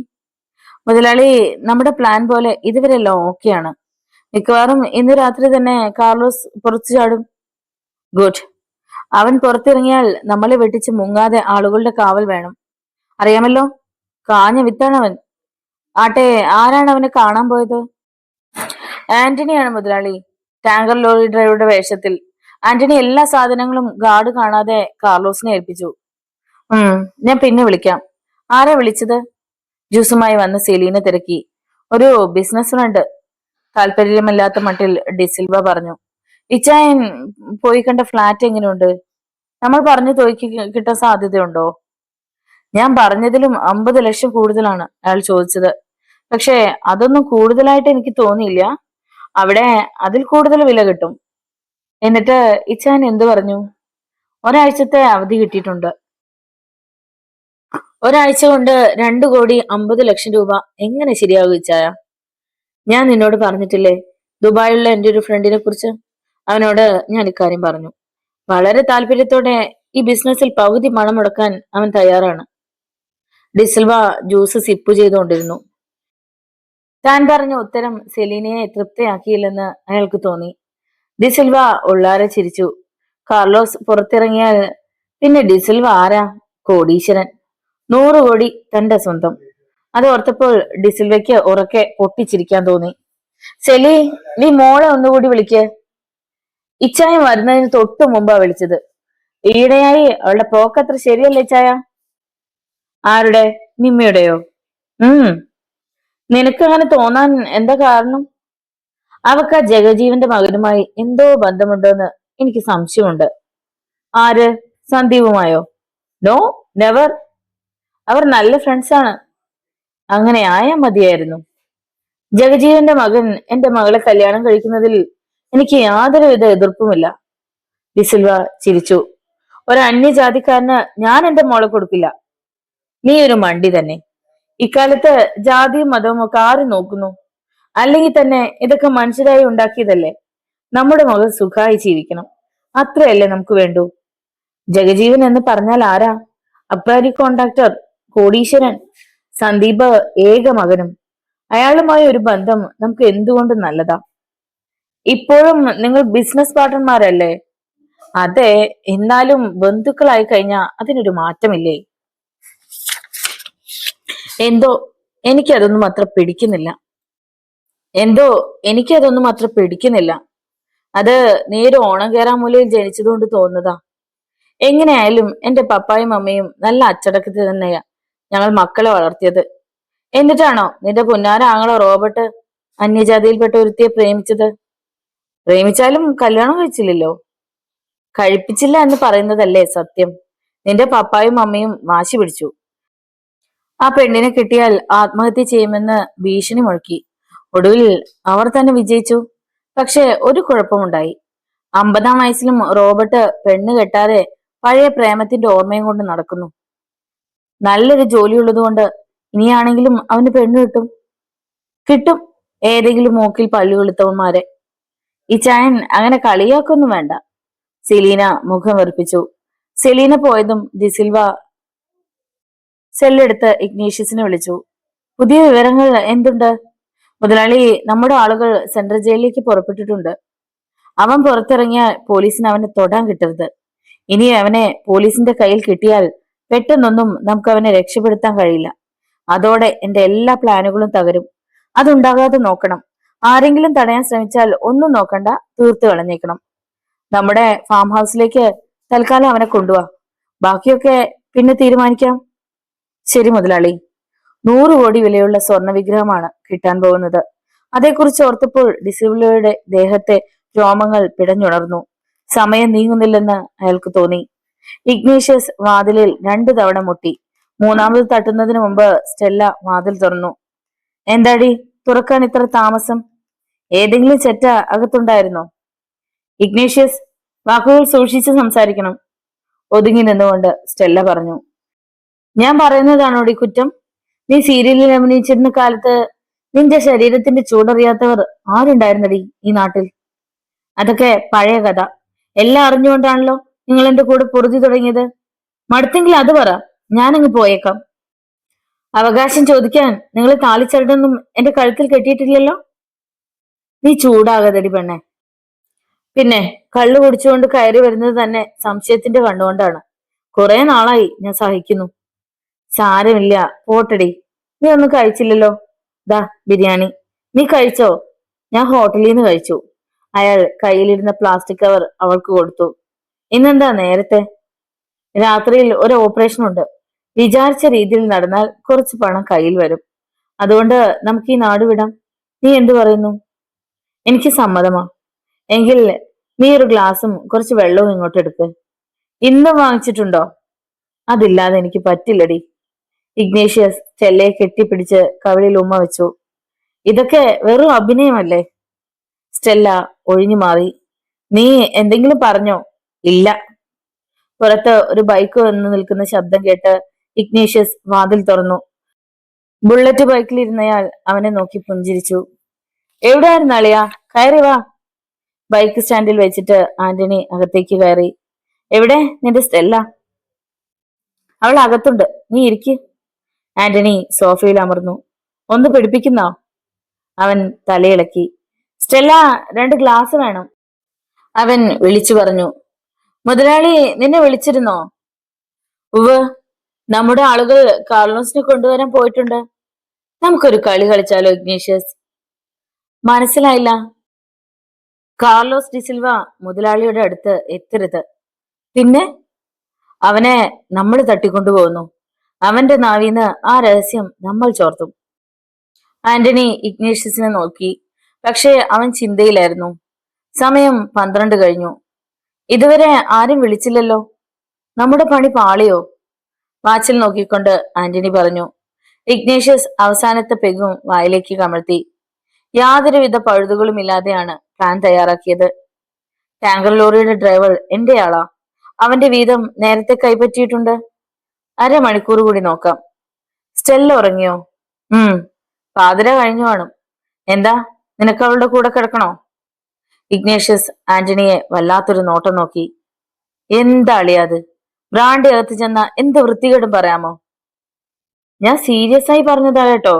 മുതലാളി, നമ്മുടെ പ്ലാൻ പോലെ ഇതുവരെ എല്ലാം ഓക്കെയാണ്. മിക്കവാറും ഇന്ന് രാത്രി തന്നെ കാർലോസ് പുറത്തു ചാടും. ഗുഡ്. അവൻ പുറത്തിറങ്ങിയാൽ നമ്മളെ വെട്ടിച്ച് മുങ്ങാതെ ആളുകളുടെ കാവൽ വേണം. അറിയാമല്ലോ, കാഞ്ഞ വിത്താണ് അവൻ. ആട്ടെ, ആരാണ് അവനെ കാണാൻ പോയത്? ആന്റണിയാണ് മുതലാളി, ടാങ്കർ ലോറി ഡ്രൈവറുടെ വേഷത്തിൽ. ആന്റണി എല്ലാ സാധനങ്ങളും ഗാർഡ് കാണാതെ കാർലോസിനെ ഏൽപ്പിച്ചു. ഞാൻ പിന്നെ വിളിക്കാം. ആരാ വിളിച്ചത്? ജ്യൂസുമായി വന്ന സെലീനെ തിരക്കി. ഒരു ബിസിനസ് ഫ്രണ്ട്. താല്പര്യമില്ലാത്ത മട്ടിൽ ഡിസിൽവ പറഞ്ഞു. ഇച്ചായൻ പോയി കണ്ട ഫ്ലാറ്റ് എങ്ങനെയുണ്ട്? നമ്മൾ പറഞ്ഞു തോയ്ക്ക് കിട്ടാൻ സാധ്യതയുണ്ടോ? ഞാൻ പറഞ്ഞതിലും 50 ലക്ഷം കൂടുതലാണ് അയാൾ ചോദിച്ചത്. പക്ഷെ അതൊന്നും കൂടുതലായിട്ട് എനിക്ക് തോന്നിയില്ല. അവിടെ അതിൽ കൂടുതൽ വില കിട്ടും. എന്നിട്ട് ഇച്ചാൻ എന്തു പറഞ്ഞു? ഒരാഴ്ചത്തെ അവധി കിട്ടിയിട്ടുണ്ട്. ഒരാഴ്ച കൊണ്ട് 2,50,00,000 രൂപ എങ്ങനെ ശരിയാകും ഇച്ചായ? ഞാൻ നിന്നോട് പറഞ്ഞിട്ടില്ലേ ദുബായിലുള്ള എൻ്റെ ഒരു ഫ്രണ്ടിനെ കുറിച്ച്? അവനോട് ഞാൻ ഇക്കാര്യം പറഞ്ഞു. വളരെ താല്പര്യത്തോടെ ഈ ബിസിനസ്സിൽ പകുതി പണം മുടക്കാൻ അവൻ തയ്യാറാണ്. ഡിസിൽവ ജ്യൂസ് സിപ്പ് ചെയ്തുകൊണ്ടിരുന്നു. താൻ പറഞ്ഞ ഉത്തരം സെലീനയെ തൃപ്തിയാക്കിയില്ലെന്ന് അയാൾക്ക് തോന്നി. ഡിസിൽവ ഉള്ളാരെ ചിരിച്ചു. കാർലോസ് പുറത്തിറങ്ങിയാൽ പിന്നെ ഡിസിൽവ ആരാ? കോടീശ്വരൻ. 100 കോടി തന്റെ സ്വന്തം. അത് ഓർത്തപ്പോൾ ഡിസിൽവയ്ക്ക് ഉറക്കെ പൊട്ടിച്ചിരിക്കാൻ തോന്നി. സെലി, നീ മോളെ ഒന്നുകൂടി വിളിക്ക്. ഇച്ചായം വരുന്നതിന് തൊട്ടു മുമ്പാ വിളിച്ചത്. ഈയിടെയായി അവളുടെ പോക്കത്ര ശരിയല്ലേ ഇച്ചായ? ആരുടെ? നിമ്മയുടെയോ? നിനക്ക് അങ്ങനെ തോന്നാൻ എന്താ കാരണം? അവക്ക് ആ ജഗജീവന്റെ മകനുമായി എന്തോ ബന്ധമുണ്ടോന്ന് എനിക്ക് സംശയമുണ്ട്. ആര്? സന്ദീപുമായോ? No, never. അവർ നല്ല ഫ്രണ്ട്സാണ്. അങ്ങനെ ആയാ മതിയായിരുന്നു. ജഗജീവന്റെ മകൻ എന്റെ മകളെ കല്യാണം കഴിക്കുന്നതിൽ എനിക്ക് യാതൊരുവിധ എതിർപ്പുമില്ല. ഡിസിൽവ ചിരിച്ചു. ഒരു അന്യജാതിക്കാരന് ഞാൻ എന്റെ മോളെ കൊടുക്കില്ല. നീ ഒരു മണ്ടി തന്നെ. ഇക്കാലത്ത് ജാതിയും മതവും ഒക്കെ ആര് നോക്കുന്നു? അല്ലെങ്കിൽ തന്നെ ഇതൊക്കെ മനുഷ്യരായി ഉണ്ടാക്കിയതല്ലേ. നമ്മുടെ മകൾ സുഖമായി ജീവിക്കണം, അത്രയല്ലേ നമുക്ക് വേണ്ടൂ. ജഗജീവൻ എന്ന് പറഞ്ഞാൽ ആരാ? അബ്ബാരി കോൺട്രാക്ടർ, കോടീശ്വരൻ. സന്ദീപ് ഏക മകനും. അയാളുമായി ഒരു ബന്ധം നമുക്ക് എന്തുകൊണ്ടും നല്ലതാ. ഇപ്പോഴും നിങ്ങൾ ബിസിനസ് പാർട്ട്ണർമാരല്ലേ? അതെ, എന്നാലും ബന്ധുക്കളായി കഴിഞ്ഞാൽ അതിനൊരു മാറ്റമില്ലേ? എന്തോ എനിക്കതൊന്നും അത്ര പിടിക്കുന്നില്ല. അത് നേരെ ഓണം കേറാമൂലയിൽ ജനിച്ചതുകൊണ്ട് തോന്നുന്നതാ. എങ്ങനെയായാലും എന്റെ പപ്പായും അമ്മയും നല്ല അച്ചടക്കത്തിൽ തന്നെയാ ഞങ്ങൾ മക്കളെ വളർത്തിയത്. എന്നിട്ടാണോ നിന്റെ പുന്നാര ആങ്ങളെ റോബർട്ട് അന്യജാതിയിൽപ്പെട്ട ഒരുത്തിയെ പ്രേമിച്ചത്? പ്രേമിച്ചാലും കല്യാണം കഴിച്ചില്ലല്ലോ. കഴിപ്പിച്ചില്ല എന്ന് പറയുന്നതല്ലേ സത്യം. നിന്റെ പപ്പായും അമ്മയും വാശി പിടിച്ചു. ആ പെണ്ണിനെ കിട്ടിയാൽ ആത്മഹത്യ ചെയ്യുമെന്ന് ഭീഷണി മുഴക്കി. ഒടുവിൽ അവർ തന്നെ വിജയിച്ചു. പക്ഷെ ഒരു കുഴപ്പമുണ്ടായി. 50-ാം വയസ്സിലും റോബർട്ട് പെണ്ണ് കെട്ടാതെ പഴയ പ്രേമത്തിന്റെ ഓർമ്മയും കൊണ്ട് നടക്കുന്നു. നല്ലൊരു ജോലിയുള്ളതുകൊണ്ട് ഇനിയാണെങ്കിലും അവന് പെണ്ണ് കിട്ടും. ഏതെങ്കിലും മൂക്കിൽ പല്ലു വെളുത്തവന്മാരെ. ഈ ചായൻ അങ്ങനെ കളിയാക്കൊന്നും വേണ്ട. സെലീന മുഖം വെറുപ്പിച്ചു. സെലീന പോയതും ഡിസിൽവ സെല്ലെടുത്ത് ഇഗ്നീഷ്യസിനെ വിളിച്ചു. പുതിയ വിവരങ്ങൾ എന്തുണ്ട്? മുതലാളി, നമ്മുടെ ആളുകൾ സെൻട്രൽ ജയിലിലേക്ക് പുറപ്പെട്ടിട്ടുണ്ട്. അവൻ പുറത്തിറങ്ങിയാൽ പോലീസിന് അവനെ തൊടാൻ കിട്ടരുത്. ഇനി അവനെ പോലീസിന്റെ കയ്യിൽ കിട്ടിയാൽ പെട്ടെന്നൊന്നും നമുക്ക് അവനെ രക്ഷപ്പെടുത്താൻ കഴിയില്ല. അതോടെ എന്റെ എല്ലാ പ്ലാനുകളും തകരും. അതുണ്ടാകാതെ നോക്കണം. ആരെങ്കിലും തടയാൻ ശ്രമിച്ചാൽ ഒന്നും നോക്കണ്ട, തീർത്തു കളഞ്ഞേക്കണം. നമ്മുടെ ഫാം ഹൗസിലേക്ക് തൽക്കാലം അവനെ കൊണ്ടുപോവാ. ബാക്കിയൊക്കെ പിന്നെ തീരുമാനിക്കാം. ശരി മുതലാളി. 100 കോടി വിലയുള്ള സ്വർണ്ണ വിഗ്രഹമാണ് കിട്ടാൻ പോകുന്നത്. അതേക്കുറിച്ച് ഓർത്തപ്പോൾ ഡിസിൽവയുടെ ദേഹത്തെ രോമങ്ങൾ പിടഞ്ഞുണർന്നു. സമയം നീങ്ങുന്നില്ലെന്ന് അയാൾക്ക് തോന്നി. ഇഗ്നേഷ്യസ് വാതിലിൽ 2 തവണ മുട്ടി. മൂന്നാമത് തട്ടുന്നതിന് മുമ്പ് സ്റ്റെല്ല വാതിൽ തുറന്നു. എന്താടി തുറക്കാൻ ഇത്ര താമസം? ഏതെങ്കിലും ചെറ്റ അകത്തുണ്ടായിരുന്നോ? ഇഗ്നേഷ്യസ്, വാക്കുകൾ സൂക്ഷിച്ച് സംസാരിക്കണം. ഒതുങ്ങി നിന്നുകൊണ്ട് സ്റ്റെല്ല പറഞ്ഞു. ഞാൻ പറയുന്നതാണോടി കുറ്റം? നീ സീരിയലിൽ അഭിനയിച്ചിരുന്ന കാലത്ത് നിന്റെ ശരീരത്തിന്റെ ചൂടറിയാത്തവർ ആരുണ്ടായിരുന്നടി ഈ നാട്ടിൽ? അതൊക്കെ പഴയ കഥ. എല്ലാം അറിഞ്ഞുകൊണ്ടാണല്ലോ നിങ്ങൾ എന്റെ കൂടെ പൊറുതി തുടങ്ങിയത്. മടുത്തെങ്കിൽ അത് പറ, ഞാനങ്ങ് പോയേക്കാം. അവകാശം ചോദിക്കാൻ നിങ്ങൾ താളിച്ചരടൊന്നും എന്റെ കഴുത്തിൽ കെട്ടിയിട്ടില്ലല്ലോ. നീ ചൂടാകാതടി പെണ്ണെ. പിന്നെ കള്ളു കുടിച്ചുകൊണ്ട് കയറി വരുന്നത് തന്നെ സംശയത്തിന്റെ കണ്ണുകൊണ്ടാണ്. കുറെ നാളായി ഞാൻ സഹിക്കുന്നു. സാരമില്ല, പോട്ടടി. നീ ഒന്നും കഴിച്ചില്ലല്ലോ. ദാ ബിരിയാണി, നീ കഴിച്ചോ? ഞാൻ ഹോട്ടലിൽ നിന്ന് കഴിച്ചു. അയാൾ കയ്യിലിരുന്ന പ്ലാസ്റ്റിക് കവർ അവൾക്ക് കൊടുത്തു. ഇന്നെന്താ നേരത്തെ? രാത്രിയിൽ ഒരു ഓപ്പറേഷൻ ഉണ്ട്. വിചാരിച്ച രീതിയിൽ നടന്നാൽ കുറച്ച് പണം കയ്യിൽ വരും. അതുകൊണ്ട് നമുക്ക് ഈ നാട് വിടാം. നീ എന്തു പറയുന്നു? എനിക്ക് സമ്മതമാ. എങ്കിൽ നീ ഒരു ഗ്ലാസും കുറച്ച് വെള്ളവും ഇങ്ങോട്ട് എടുക്ക്. ഇന്നും വാങ്ങിച്ചിട്ടുണ്ടോ? അതില്ലാതെ എനിക്ക് പറ്റില്ലടി. ഇഗ്നേഷ്യസ് സ്റ്റെല്ലയെ കെട്ടിപ്പിടിച്ച് കവിളിൽ ഉമ്മ വെച്ചു. ഇതൊക്കെ വെറും അഭിനയമല്ലേ? സ്റ്റെല്ല ഒഴിഞ്ഞു മാറി. നീ എന്തെങ്കിലും പറഞ്ഞോ? ഇല്ല. പുറത്ത് ഒരു ബൈക്ക് വന്ന് നിൽക്കുന്ന ശബ്ദം കേട്ട് ഇഗ്നേഷ്യസ് വാതിൽ തുറന്നു. ബുള്ളറ്റ് ബൈക്കിലിരുന്നയാൾ അവനെ നോക്കി പുഞ്ചിരിച്ചു. എവിടെയായിരുന്നു അളിയാ? കയറി വാ. ബൈക്ക് സ്റ്റാൻഡിൽ വെച്ചിട്ട് ആന്റണി അകത്തേക്ക് കയറി. എവിടെ നിന്റെ സ്റ്റെല്ല? അവൾ അകത്തുണ്ട്, നീ ഇരിക്ക്. ആന്റണി സോഫയിൽ അമർന്നു. ഒന്ന് പിടിപ്പിക്കുന്നോ? അവൻ തലയിളക്കി. സ്റ്റെല്ല, 2 ഗ്ലാസ് വേണം, അവൻ വിളിച്ചു പറഞ്ഞു. മുതലാളി നിന്നെ വിളിച്ചിരുന്നോ? ഉവ്, നമ്മുടെ ആളുകൾ കാർലോസിനെ കൊണ്ടുവരാൻ പോയിട്ടുണ്ട്. നമുക്കൊരു കളി കളിച്ചാലോ ഇഗ്നേഷ്യസ്? മനസ്സിലായില്ല. കാർലോസ് ഡിസിൽവ മുതലാളിയുടെ അടുത്ത് എത്തരുത്. പിന്നെ? അവനെ നമ്മൾ തട്ടിക്കൊണ്ടുപോകുന്നു. അവന്റെ നാവീന്ന് ആ രഹസ്യം നമ്മൾ ചോർത്തും. ആന്റണി ഇഗ്നേഷ്യസിനെ നോക്കി. പക്ഷേ അവൻ ചിന്തയിലായിരുന്നു. സമയം 12 കഴിഞ്ഞു. ഇതുവരെ ആരും വിളിച്ചില്ലല്ലോ. നമ്മുടെ പണി പാളിയോ? വാച്ചിൽ നോക്കിക്കൊണ്ട് ആന്റണി പറഞ്ഞു. ഇഗ്നേഷ്യസ് അവസാനത്തെ പെഗും വായിലേക്ക് കമഴ്ത്തി. യാതൊരുവിധ പഴുതുകളും ഇല്ലാതെയാണ് പ്ലാൻ തയ്യാറാക്കിയത്. ടാങ്കർ ലോറിയുടെ ഡ്രൈവർ എന്റെ ആളാ. അവന്റെ വീതം നേരത്തെ കൈപ്പറ്റിയിട്ടുണ്ട്. 1/2 മണിക്കൂർ കൂടി നോക്കാം. സ്റ്റെല്ല ഉറങ്ങിയോ? പാതിര കഴിഞ്ഞു കാണും. എന്താ, നിനക്ക് അവളുടെ കൂടെ കിടക്കണോ? ഇഗ്നേഷ്യസ് ആന്റണിയെ വല്ലാത്തൊരു നോട്ടം നോക്കി. എന്താ അളിയാത്? ബ്രാൻഡി അകത്ത് ചെന്ന എന്ത് വൃത്തികേടും പറയാമോ? ഞാൻ സീരിയസ് ആയി പറഞ്ഞതാ കേട്ടോ.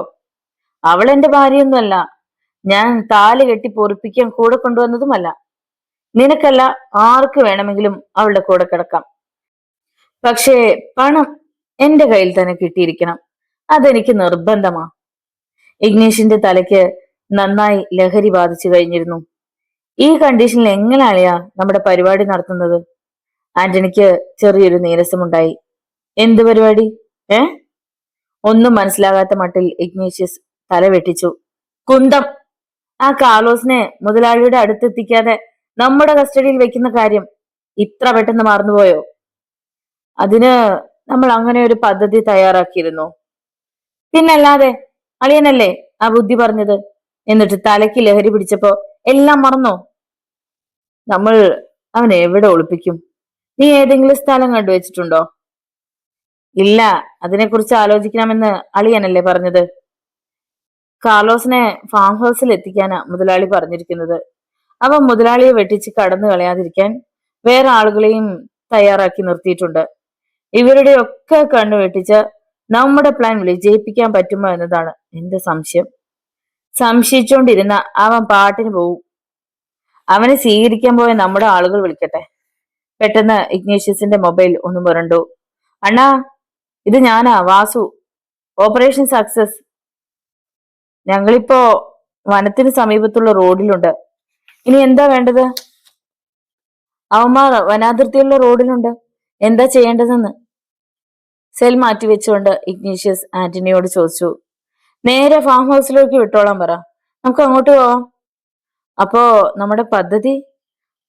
അവൾ എന്റെ ഭാര്യയൊന്നുമല്ല. ഞാൻ താലി കെട്ടി പൊറിപ്പിക്കാൻ കൂടെ കൊണ്ടുവന്നതുമല്ല. നിനക്കല്ല, ആർക്ക് വേണമെങ്കിലും അവളുടെ കൂടെ കിടക്കാം. പക്ഷേ പണം എന്റെ കയ്യിൽ തന്നെ കിട്ടിയിരിക്കണം. അതെനിക്ക് നിർബന്ധമാ. ഇഗ്നേഷ്യന്റെ തലയ്ക്ക് നന്നായി ലഹരി ബാധിച്ചു കഴിഞ്ഞിരുന്നു. ഈ കണ്ടീഷനിൽ എങ്ങനെയാളിയാ നമ്മുടെ പരിപാടി നടത്തുന്നത്? ആന്റണിക്ക് ചെറിയൊരു നീരസമുണ്ടായി. എന്ത് പരിപാടി? ഒന്നും മനസ്സിലാകാത്ത മട്ടിൽ ഇഗ്നേഷ്യസ് തല വെട്ടിച്ചു. കുന്തം. ആ കാർലോസിനെ മുതലാളിയുടെ അടുത്തെത്തിക്കാതെ നമ്മുടെ കസ്റ്റഡിയിൽ വെക്കുന്ന കാര്യം ഇത്ര പെട്ടെന്ന് മറന്നുപോയോ? അതിന് നമ്മൾ അങ്ങനെ ഒരു പദ്ധതി തയ്യാറാക്കിയിരുന്നു. പിന്നല്ലാതെ, അളിയനല്ലേ ആ ബുദ്ധി പറഞ്ഞത്. എന്നിട്ട് തലയ്ക്ക് ലഹരി പിടിച്ചപ്പോ എല്ലാം മറന്നോ? നമ്മൾ അവൻ എവിടെ ഒളിപ്പിക്കും? നീ ഏതെങ്കിലും സ്ഥലം കണ്ടുവച്ചിട്ടുണ്ടോ? ഇല്ല, അതിനെക്കുറിച്ച് ആലോചിക്കണമെന്ന് അളിയനല്ലേ പറഞ്ഞത്. കാർലോസിനെ ഫാം ഹൗസിൽ എത്തിക്കാനാ മുതലാളി പറഞ്ഞിരിക്കുന്നത്. അവൻ മുതലാളിയെ വെട്ടിച്ച് കടന്നു കളയാതിരിക്കാൻ വേറെ ആളുകളെയും തയ്യാറാക്കി നിർത്തിയിട്ടുണ്ട്. ഇവരുടെ ഒക്കെ കണ്ണു വെട്ടിച്ച് നമ്മുടെ പ്ലാൻ വിജയിപ്പിക്കാൻ പറ്റുമോ എന്നതാണ് എന്റെ സംശയം. സംശയിച്ചോണ്ടിരുന്ന അവൻ പാട്ടിന് പോവും. അവനെ സ്വീകരിക്കാൻ പോയ നമ്മുടെ ആളുകൾ വിളിക്കട്ടെ. പെട്ടെന്ന് ഇഗ്നേഷ്യസിന്റെ മൊബൈൽ ഒന്ന് മുരണ്ടു. അണ്ണാ, ഇത് ഞാനാ, വാസു. Operation success. ഞങ്ങളിപ്പോ വനത്തിന് സമീപത്തുള്ള റോഡിലുണ്ട്. ഇനി എന്താ വേണ്ടത്? അവന്മാർ വനാതിർത്തിയുള്ള റോഡിലുണ്ട്. എന്താ ചെയ്യേണ്ടതെന്ന് സെൽ മാറ്റിവെച്ചുകൊണ്ട് ഇഗ്നേഷ്യസ് ആന്റണിയോട് ചോദിച്ചു. നേരെ ഫാം ഹൗസിലേക്ക് വിട്ടോളാൻ പറ. നമുക്ക് അങ്ങോട്ട് പോവാം. അപ്പോ നമ്മുടെ പദ്ധതി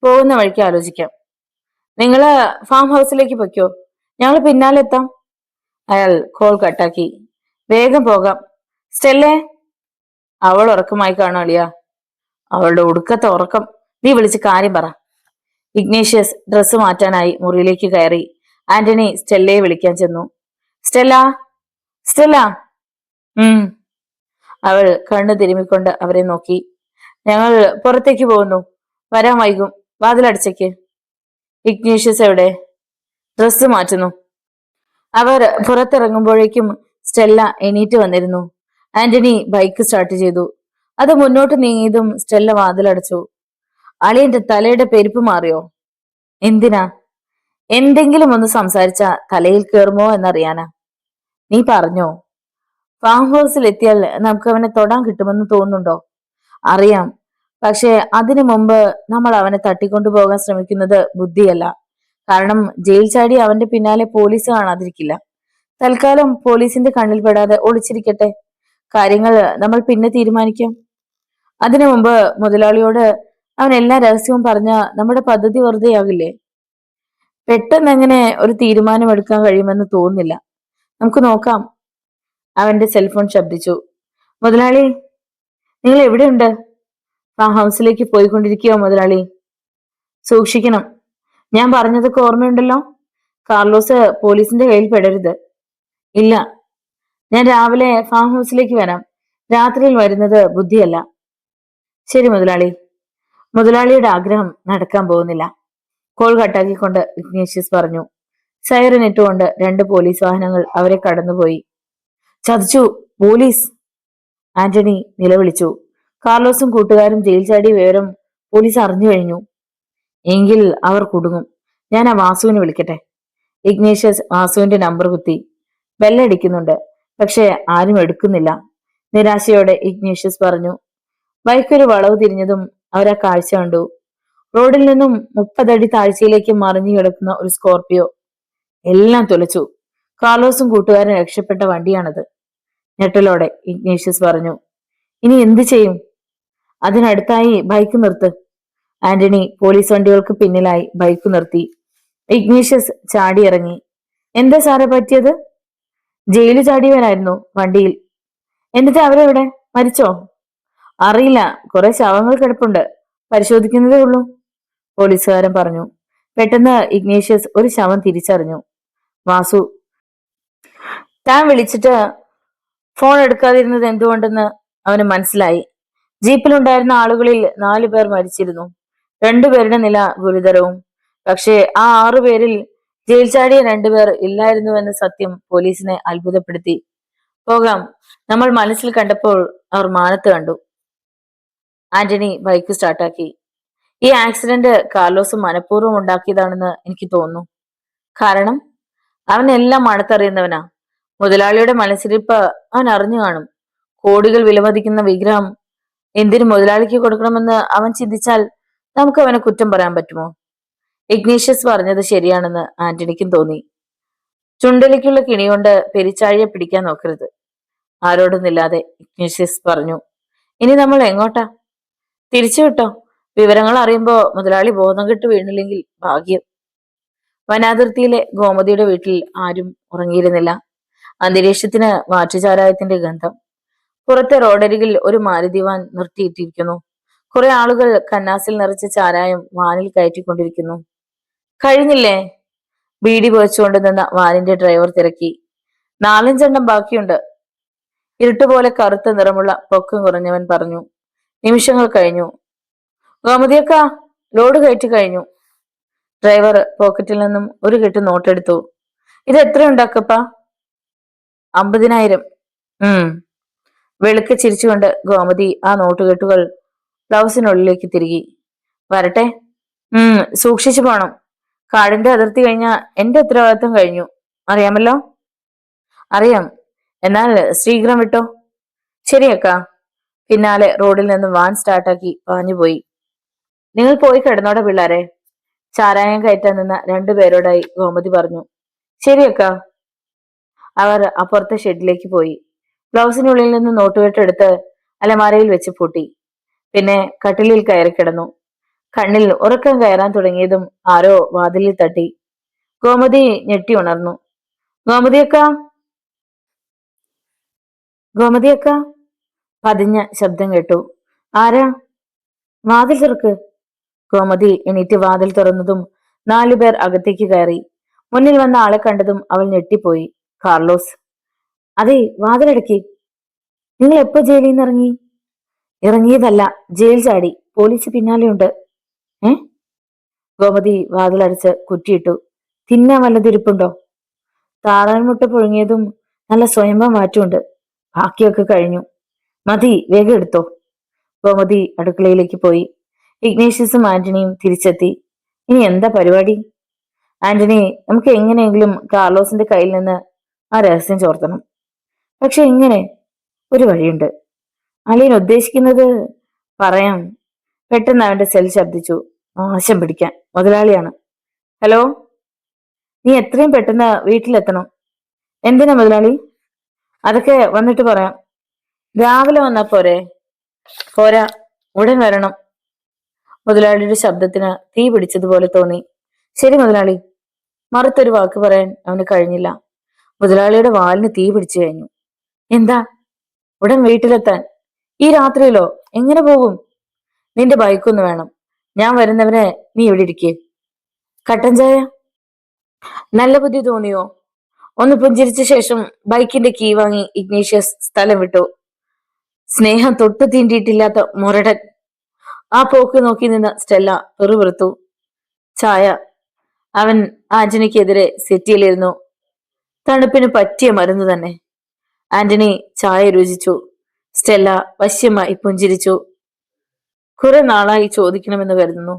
പോകുന്ന വഴിക്ക് ആലോചിക്കാം. നിങ്ങള് ഫാം ഹൗസിലേക്ക് പൊയ്ക്കോ, ഞങ്ങൾ പിന്നാലെ എത്താം. അയാൾ കോൾ കട്ടാക്കി. വേഗം പോകാം. സ്റ്റെല്ലേ? അവൾ ഉറക്കമായി കാണും അളിയ. അവളുടെ ഒടുക്കത്തെ ഉറക്കം. നീ വിളിച്ച് കാര്യം പറ. ഇഗ്നേഷ്യസ് ഡ്രസ്സ് മാറ്റാനായി മുറിയിലേക്ക് കയറി. ആന്റണി സ്റ്റെല്ലയെ വിളിക്കാൻ ചെന്നു. Stella, Stella. അവൾ കണ്ണു തിരുമ്മിക്കൊണ്ട് അവരെ നോക്കി. ഞങ്ങൾ പുറത്തേക്ക് പോകുന്നു, വരാൻ വൈകും, വാതിലടച്ചേക്ക്. ഇഗ്നേഷ്യസ് എവിടെ? ഡ്രസ്സ് മാറ്റുന്നു. അവർ പുറത്തിറങ്ങുമ്പോഴേക്കും സ്റ്റെല്ല എണീറ്റ് വന്നിരുന്നു. ആന്റണി ബൈക്ക് സ്റ്റാർട്ട് ചെയ്തു. അത് മുന്നോട്ട് നീങ്ങിയതും സ്റ്റെല്ല വാതിലടച്ചു. അളിയന്റെ തലയുടെ പെരുപ്പ് മാറിയോ? എന്തിനാ? എന്തെങ്കിലും ഒന്ന് സംസാരിച്ച തലയിൽ കയറുമോ എന്നറിയാനാ. നീ പറഞ്ഞോ? ഫാം ഹൗസിൽ എത്തിയാൽ നമുക്ക് അവനെ തൊടാൻ കിട്ടുമെന്ന് തോന്നുന്നുണ്ടോ? അറിയാം, പക്ഷെ അതിനു മുമ്പ് നമ്മൾ അവനെ തട്ടിക്കൊണ്ടുപോകാൻ ശ്രമിക്കുന്നത് ബുദ്ധിയല്ല. കാരണം ജയിൽ ചാടി അവന്റെ പിന്നാലെ പോലീസ് കാണാതിരിക്കില്ല. തൽക്കാലം പോലീസിന്റെ കണ്ണിൽ പെടാതെ ഒളിച്ചിരിക്കട്ടെ. കാര്യങ്ങൾ നമ്മൾ പിന്നെ തീരുമാനിക്കാം. അതിനു മുമ്പ് മുതലാളിയോട് അവൻ എല്ലാ രഹസ്യവും പറഞ്ഞ നമ്മുടെ പദ്ധതി വെറുതെയാകില്ലേ? പെട്ടെന്ന് എങ്ങനെ ഒരു തീരുമാനം എടുക്കാൻ കഴിയുമെന്ന് തോന്നുന്നില്ല. നമുക്ക് നോക്കാം. അവന്റെ സെൽഫോൺ ശബ്ദിച്ചു. മുതലാളി, നിങ്ങൾ എവിടെയുണ്ട്? ഫാം ഹൗസിലേക്ക് പോയിക്കൊണ്ടിരിക്കുകയോ മുതലാളി? സൂക്ഷിക്കണം. ഞാൻ പറഞ്ഞതൊക്കെ ഓർമ്മയുണ്ടല്ലോ? കാർലോസ് പോലീസിന്റെ കയ്യിൽ പെടരുത്. ഇല്ല, ഞാൻ രാവിലെ ഫാം ഹൗസിലേക്ക് വരാം. രാത്രിയിൽ വരുന്നത് ബുദ്ധിയല്ല. ശരി മുതലാളി. മുതലാളിയുടെ ആഗ്രഹം നടക്കാൻ പോകുന്നില്ല. കോൾ കട്ടാക്കിക്കൊണ്ട് ഇഗ്നേഷ്യസ് പറഞ്ഞു. സൈറൻ ഇട്ടുകൊണ്ട് 2 പോലീസ് വാഹനങ്ങൾ അവരെ കടന്നുപോയി. ചതിച്ചു, പോലീസ്! ആന്റണി നിലവിളിച്ചു. കാർലോസും കൂട്ടുകാരും ജയിൽ ചാടിയ വിവരം പോലീസ് അറിഞ്ഞു കഴിഞ്ഞു. എങ്കിൽ അവർ കുടുങ്ങും. ഞാൻ ആ വാസുവിനെ വിളിക്കട്ടെ. ഇഗ്നേഷ്യസ് വാസുവിന്റെ നമ്പർ കുത്തി. ബെല്ലടിക്കുന്നുണ്ട്, പക്ഷെ ആരും എടുക്കുന്നില്ല. നിരാശയോടെ ഇഗ്നേഷ്യസ് പറഞ്ഞു. ബൈക്കൊരു വളവ് തിരിഞ്ഞതും അവരാ കാഴ്ച കണ്ടു. റോഡിൽ നിന്നും 30 അടി താഴ്ചയിലേക്ക് മറിഞ്ഞു കിടക്കുന്ന ഒരു സ്കോർപിയോ. എല്ലാം തുലച്ചു. കാർലോസും കൂട്ടുകാരും രക്ഷപ്പെട്ട വണ്ടിയാണത്. ഞെട്ടലോടെ ഇഗ്നേഷ്യസ് പറഞ്ഞു. ഇനി എന്തു ചെയ്യും? അതിനടുത്തായി ബൈക്ക് നിർത്ത്. ആന്റണി പോലീസ് വണ്ടികൾക്ക് പിന്നിലായി ബൈക്ക് നിർത്തി. ഇഗ്നേഷ്യസ് ചാടിയിറങ്ങി. എന്താ സാറെ പറ്റിയത്? ജയിലിൽ ചാടിയവനായിരുന്നു വണ്ടിയിൽ. എന്നിട്ട് അവരെവിടെ? മരിച്ചോ? അറിയില്ല, കുറെ ശവങ്ങൾ കിടപ്പുണ്ട്, പരിശോധിക്കുന്നതേ ഉള്ളൂ, പോലീസുകാരൻ പറഞ്ഞു. പെട്ടെന്ന് ഇഗ്നേഷ്യസ് ഒരു ശവം തിരിച്ചറിഞ്ഞു. വാസു. താൻ വിളിച്ചിട്ട് ഫോൺ എടുക്കാതിരുന്നത് എന്തുകൊണ്ടെന്ന് അവന് മനസ്സിലായി. ജീപ്പിലുണ്ടായിരുന്ന ആളുകളിൽ 4 പേർ മരിച്ചിരുന്നു. 2 പേരുടെ നില ഗുരുതരവും. പക്ഷേ ആ 6 പേരിൽ ജയിൽ ചാടിയ 2 പേർ ഇല്ലായിരുന്നുവെന്ന സത്യം പോലീസിനെ അത്ഭുതപ്പെടുത്തി. പോകാം, നമ്മൾ മനസ്സിൽ കണ്ടപ്പോൾ അവർ മാനത്ത് കണ്ടു. ആന്റണി ബൈക്ക് സ്റ്റാർട്ടാക്കി. ഈ ആക്സിഡന്റ് കാർലോസ് മനഃപൂർവ്വം ഉണ്ടാക്കിയതാണെന്ന് എനിക്ക് തോന്നുന്നു. കാരണം അവൻ എല്ലാം മണത്തറിയുന്നവനാ. മുതലാളിയുടെ മനസ്സിരിപ്പ് അവൻ അറിഞ്ഞു കാണും. കോടികൾ വിലമതിക്കുന്ന വിഗ്രഹം എന്തിനു മുതലാളിക്ക് കൊടുക്കണമെന്ന് അവൻ ചിന്തിച്ചാൽ നമുക്ക് അവനെ കുറ്റം പറയാൻ പറ്റുമോ? ഇഗ്നേഷ്യസ് പറഞ്ഞത് ശരിയാണെന്ന് ആന്റണിക്കും തോന്നി. ചുണ്ടലിക്കുള്ള കിണി കൊണ്ട് പെരിച്ചാഴിയെ പിടിക്കാൻ നോക്കരുത്, ആരോടൊന്നില്ലാതെ ഇഗ്നേഷ്യസ് പറഞ്ഞു. ഇനി നമ്മൾ എങ്ങോട്ടാ? തിരിച്ചു വിട്ടോ. വിവരങ്ങൾ അറിയുമ്പോ മുതലാളി ബോധം കെട്ട് വീണില്ലെങ്കിൽ ഭാഗ്യം. വനാതിർത്തിയിലെ ഗോമതിയുടെ വീട്ടിൽ ആരും ഉറങ്ങിയിരുന്നില്ല. അന്തരീക്ഷത്തിന് വാറ്റുചാരായത്തിന്റെ ഗന്ധം. പുറത്തെ റോഡരികിൽ ഒരു മാരുതി വാൻ നിർത്തിയിട്ടിരിക്കുന്നു. കുറെ ആളുകൾ കന്നാസിൽ നിറച്ച ചാരായം വാനിൽ കയറ്റിക്കൊണ്ടിരിക്കുന്നു. കഴിഞ്ഞില്ലേ? ബീഡി പുകച്ചുകൊണ്ട് നിന്ന വാനിന്റെ ഡ്രൈവർ തിരക്കി. 4-5 ബാക്കിയുണ്ട്, ഇരുട്ടുപോലെ കറുത്ത നിറമുള്ള പൊക്കം കുറഞ്ഞവൻ പറഞ്ഞു. നിമിഷങ്ങൾ കഴിഞ്ഞു. ഗോമതിയക്ക, ലോഡ് കയറ്റി കഴിഞ്ഞു. ഡ്രൈവർ പോക്കറ്റിൽ നിന്നും ഒരു കെട്ട് നോട്ടെടുത്തു. ഇത് എത്രയുണ്ടാക്കപ്പ? 50,000. വെളുക്കെ ചിരിച്ചുകൊണ്ട് ഗോമതി ആ നോട്ടുകെട്ടുകൾ ബ്ലൗസിനുള്ളിലേക്ക് തിരികി. വരട്ടെ. സൂക്ഷിച്ചു പോണം. കാടിന്റെ അതിർത്തി കഴിഞ്ഞാ എന്റെ ഉത്തരവാദിത്വം കഴിഞ്ഞു, അറിയാമല്ലോ? അറിയാം, എന്നാൽ ശീഘ്രം വിട്ടോ. ശരിയക്ക. പിന്നാലെ റോഡിൽ നിന്ന് വാൻ സ്റ്റാർട്ടാക്കി പാഞ്ഞുപോയി. നിങ്ങൾ പോയി കിടന്നോടെ പിള്ളാരെ, ചാരായം കയറ്റാൻ നിന്ന 2 പേരോടായി ഗോമതി പറഞ്ഞു. ശരിയക്ക. അവർ അപ്പുറത്തെ ഷെഡിലേക്ക് പോയി. ബ്ലൗസിനുള്ളിൽ നിന്ന് നോട്ടുകെട്ടെടുത്ത് അലമാരയിൽ വെച്ച് പൂട്ടി. പിന്നെ കട്ടിലിൽ കയറി കിടന്നു. കണ്ണിൽ ഉറക്കം കയറാൻ തുടങ്ങിയതും ആരോ വാതിലിൽ തട്ടി. ഗോമതി ഞെട്ടി ഉണർന്നു. ഗോമതിയക്ക, ഗോമതിയക്ക, പതിഞ്ഞ ശബ്ദം കേട്ടു. ആരാ? വാതിൽ തുറക്ക്. ഗോമതി എണീറ്റ് വാതിൽ തുറന്നതും 4 പേർ അകത്തേക്ക് കയറി. മുന്നിൽ വന്ന ആളെ കണ്ടതും അവൾ ഞെട്ടിപ്പോയി. കാർലോസ്. അതെ, വാതിലടക്കി. നിങ്ങൾ എപ്പോ ജയിലിൽ നിന്ന് ഇറങ്ങി? ഇറങ്ങിയതല്ല, ജയിൽ ചാടി. പോലീസ് പിന്നാലെയുണ്ട്. ഏ? ഗോമതി വാതിലടച്ച് കുറ്റിയിട്ടു. തിന്നാൻ വല്ലതിരിപ്പുണ്ടോ? താറാൻമുട്ട പുഴുങ്ങിയതും നല്ല സ്വയംഭം മാറ്റുണ്ട്. ബാക്കിയൊക്കെ കഴിഞ്ഞു. മതി, വേഗം എടുത്തോ. ഗോമതി അടുക്കളയിലേക്ക് പോയി. ഇഗ്നേഷ്യസും ആന്റണിയും തിരിച്ചെത്തി. ഇനി എന്താ പരിപാടി? ആന്റണി, നമുക്ക് എങ്ങനെയെങ്കിലും കാർലോസിന്റെ കയ്യിൽ നിന്ന് ആ രഹസ്യം ചോർത്തണം. പക്ഷെ എങ്ങനെ? ഒരു വഴിയുണ്ട്. അളിയൻ ഉദ്ദേശിക്കുന്നത് പറയാം. പെട്ടെന്ന് അവന്റെ സെൽ ശബ്ദിച്ചു. ആശം പിടിക്കാൻ മുതലാളിയാണ്. ഹലോ, നീ എത്രയും പെട്ടെന്ന് വീട്ടിലെത്തണം. എന്തിനാ മുതലാളി? അതൊക്കെ വന്നിട്ട് പറയാം. രാവിലെ വന്നാ പോരെ? പോരാ, ഉടൻ വരണം. മുതലാളിയുടെ ശബ്ദത്തിന് തീ പിടിച്ചതുപോലെ തോന്നി. ശരി മുതലാളി. മറുത്തൊരു വാക്ക് പറയാൻ അവന് കഴിഞ്ഞില്ല. മുതലാളിയുടെ വാലിന് തീ പിടിച്ചു കഴിഞ്ഞു. എന്താ? ഉടൻ വീട്ടിലെത്താൻ. ഈ രാത്രിയിലോ? എങ്ങനെ പോകും? നിന്റെ ബൈക്കൊന്ന് വേണം. ഞാൻ വരുന്നവരെ നീ ഇവിടെ ഇരിക്കേ. കട്ടൻ ചായ? നല്ല ബുദ്ധി തോന്നിയോ? ഒന്ന് പുഞ്ചിരിച്ച ശേഷം ബൈക്കിന്റെ കീ വാങ്ങി ഇഗ്നേഷ്യസ് സ്ഥലം വിട്ടു. സ്നേഹം തൊട്ടു തീണ്ടിയിട്ടില്ലാത്ത മുരടൻ. ആ പോക്ക് നോക്കി നിന്ന സ്റ്റെല്ല പെറുപെറുത്തു. ചായ. അവൻ ആന്റണിക്കെതിരെ സെറ്റിയിലിരുന്നു. തണുപ്പിന് പറ്റിയ മരുന്ന് തന്നെ. ആന്റണി ചായ രുചിച്ചു. സ്റ്റെല്ല വശ്യമായി പുഞ്ചിരിച്ചു. കുറെ നാളായി ചോദിക്കണമെന്ന് കരുതുന്നു.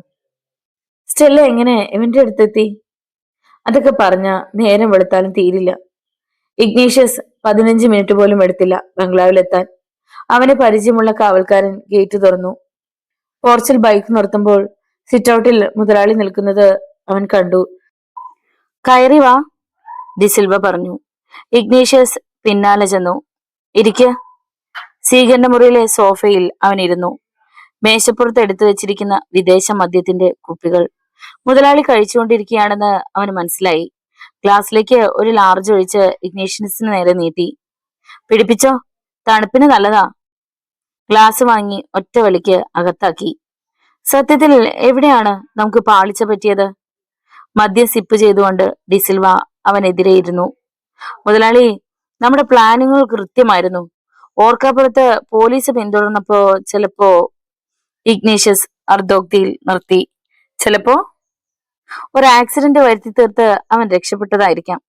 സ്റ്റെല്ല എങ്ങനെ ഇവന്റെ അടുത്തെത്തി? അതൊക്കെ പറഞ്ഞ നേരം വെളുത്താലും തീരില്ല. ഇഗ്നേഷ്യസ് 15 മിനിറ്റ് പോലും എടുത്തില്ല ബംഗ്ലാവിലെത്താൻ. അവന് പരിചയമുള്ള കാവൽക്കാരൻ ഗേറ്റ് തുറന്നു. പോർച്ചിൽ ബൈക്ക് നിർത്തുമ്പോൾ സിറ്റൗട്ടിൽ മുതലാളി നിൽക്കുന്നത് അവൻ കണ്ടു. കയറി വാ, ഡിസിൽവ പറഞ്ഞു. ഇഗ്നേഷ്യസ് പിന്നാലെ ചെന്നു. ഇരിക്ക. സ്വീകരണ മുറിയിലെ സോഫയിൽ അവൻ ഇരുന്നു. മേശപ്പുറത്ത് എടുത്തു വെച്ചിരിക്കുന്ന വിദേശ മദ്യത്തിന്റെ കുപ്പികൾ മുതലാളി കഴിച്ചുകൊണ്ടിരിക്കുകയാണെന്ന് അവന് മനസ്സിലായി. ഗ്ലാസ്സിലേക്ക് ഒരു ലാർജ് ഒഴിച്ച് ഇഗ്നേഷ്യസിന് നേരെ നീട്ടി. പിടിപ്പിച്ചോ, തണുപ്പിന് നല്ലതാ. ഗ്ലാസ് വാങ്ങി ഒറ്റ വലിക്ക് അകത്താക്കി. സത്യത്തിൽ എവിടെയാണ് നമുക്ക് പാളിച്ച പറ്റിയത്? മദ്യം സിപ്പ് ചെയ്തുകൊണ്ട് ഡിസിൽവ അവനെതിരെ ഇരുന്നു. മുതലാളി, നമ്മുടെ പ്ലാനിങ്ങുകൾ കൃത്യമായിരുന്നു. ഓർക്കാപ്പുറത്ത് പോലീസ് പിന്തുടർന്നപ്പോ ചിലപ്പോ. ഇഗ്നേഷ്യസ് അർദ്ധോക്തിയിൽ നിർത്തി. ചിലപ്പോ ഒരു ആക്സിഡന്റ് വരുത്തി തീർത്ത് അവൻ രക്ഷപ്പെട്ടതായിരിക്കാം.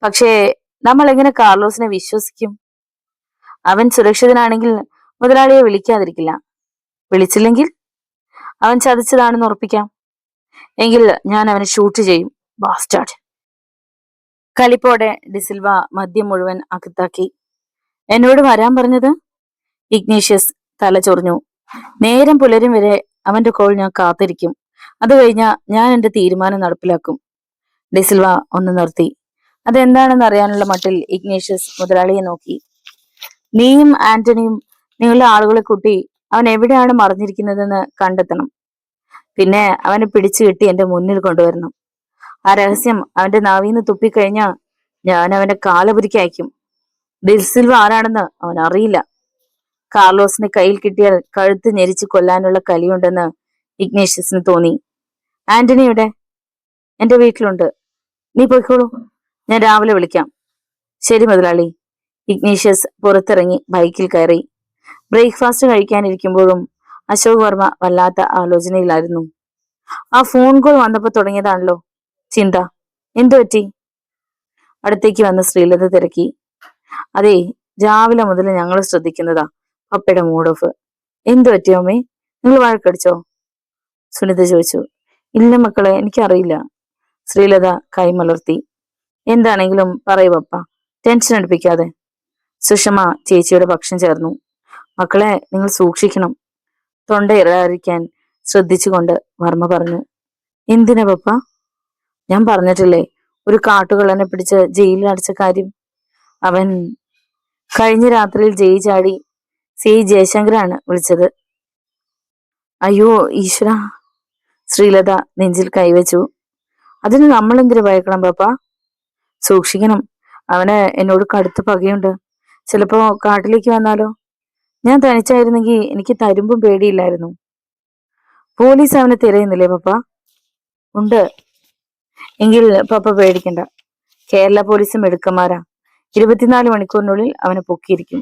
പക്ഷേ നമ്മൾ എങ്ങനെ കാർലോസിനെ വിശ്വസിക്കും? അവൻ സുരക്ഷിതനാണെങ്കിൽ മുതലാളിയെ വിളിക്കാതിരിക്കില്ല. വിളിച്ചില്ലെങ്കിൽ അവൻ ചതിച്ചതാണെന്ന് ഉറപ്പിക്കാം. എങ്കിൽ ഞാൻ അവനെ ഷൂട്ട് ചെയ്യും. ബാസ്റ്റാർഡ്. കലിപ്പോടെ ഡിസിൽവ മദ്യം മുഴുവൻ അകത്താക്കി. എന്നോട് വരാൻ പറഞ്ഞത്? ഇഗ്നേഷ്യസ് തല ചൊറിഞ്ഞു. നേരം പുലരും വരെ അവന്റെ കോൾ ഞാൻ കാത്തിരിക്കും. അത് കഴിഞ്ഞ ഞാൻ എന്റെ തീരുമാനം നടപ്പിലാക്കും. ഡിസിൽവ ഒന്ന് നിർത്തി. അതെന്താണെന്ന് അറിയാനുള്ള മട്ടിൽ ഇഗ്നേഷ്യസ് മുതലാളിയെ നോക്കി. നീയും ആന്റണിയും നിങ്ങളുടെ ആളുകളെ കൂട്ടി അവൻ എവിടെയാണ് മറിഞ്ഞിരിക്കുന്നതെന്ന് കണ്ടെത്തണം. പിന്നെ അവനെ പിടിച്ചു കെട്ടി എന്റെ മുന്നിൽ കൊണ്ടുവരണം. ആ രഹസ്യം അവന്റെ നാവീന്ന് തുപ്പിക്കഴിഞ്ഞാ ഞാൻ അവന്റെ കാലപുരിക്ക് അയക്കും. ഡിസിൽവ ആരാണെന്ന് അവൻ അറിയില്ല. കാർലോസിനെ കയ്യിൽ കിട്ടിയാൽ കഴുത്ത് ഞെരിച്ച് കൊല്ലാനുള്ള കലിയുണ്ടെന്ന് ഇഗ്നേഷ്യസിന് തോന്നി. ആന്റണിയുടെ എന്റെ വീട്ടിലുണ്ട്. നീ പോയിക്കോളൂ, ഞാൻ രാവിലെ വിളിക്കാം. ശരി മുതലാളി. ഇഗ്നേഷ്യസ് പുറത്തിറങ്ങി ബൈക്കിൽ കയറി. ബ്രേക്ക്ഫാസ്റ്റ് കഴിക്കാനിരിക്കുമ്പോഴും അശോക് വർമ്മ വല്ലാത്ത ആലോചനയിലായിരുന്നു. ആ ഫോൺ കോൾ വന്നപ്പോ തുടങ്ങിയതാണല്ലോ ചിന്ത. എന്തു പറ്റി? അടുത്തേക്ക് വന്ന ശ്രീലത തിരക്കി. അതെ, രാവിലെ മുതൽ ഞങ്ങൾ ശ്രദ്ധിക്കുന്നതാ പപ്പയുടെ മൂഡ് ഓഫ്. എന്തു പറ്റി അമ്മേ? നിങ്ങൾ വഴക്കടിച്ചോ? സുനിത ചോദിച്ചു. ഇല്ല മക്കളെ, എനിക്കറിയില്ല. ശ്രീലത കൈമലർത്തി. എന്താണെങ്കിലും പറയൂ പപ്പ, ടെൻഷൻ അടുപ്പിക്കാതെ. സുഷമ ചേച്ചിയുടെ പക്ഷം ചേർന്നു. മക്കളെ, നിങ്ങൾ സൂക്ഷിക്കണം. തൊണ്ട ഇറയാതിരിക്കാൻ ശ്രദ്ധിച്ചുകൊണ്ട് വർമ്മ പറഞ്ഞു. എന്തിനാ പപ്പ? ഞാൻ പറഞ്ഞിട്ടില്ലേ ഒരു കാട്ടുകള്ളനെ പിടിച്ച് ജയിലിൽ അടച്ച കാര്യം. അവൻ കഴിഞ്ഞ രാത്രിയിൽ ജയി ചാടി. സി ജയശങ്കറാണ് വിളിച്ചത്. അയ്യോ ഈശ്വര! ശ്രീലത നെഞ്ചിൽ കൈവച്ചു. അതിന് നമ്മൾ എന്തിനു ഭയക്കണം പാപ്പ? സൂക്ഷിക്കണം. അവന് എന്നോട് കടുത്ത പകയുണ്ട്. ചിലപ്പോ കാട്ടിലേക്ക് വന്നാലോ? ഞാൻ തനിച്ചായിരുന്നെങ്കിൽ എനിക്ക് തരുമ്പും പേടിയില്ലായിരുന്നു. പോലീസ് അവനെ തിരയുന്നില്ലേ പപ്പ? ഉണ്ട്. എങ്കിൽ പപ്പ പേടിക്കണ്ട. കേരള പോലീസും മിടുക്കന്മാരാ. 24 മണിക്കൂറിനുള്ളിൽ അവനെ പൊക്കിയിരിക്കും.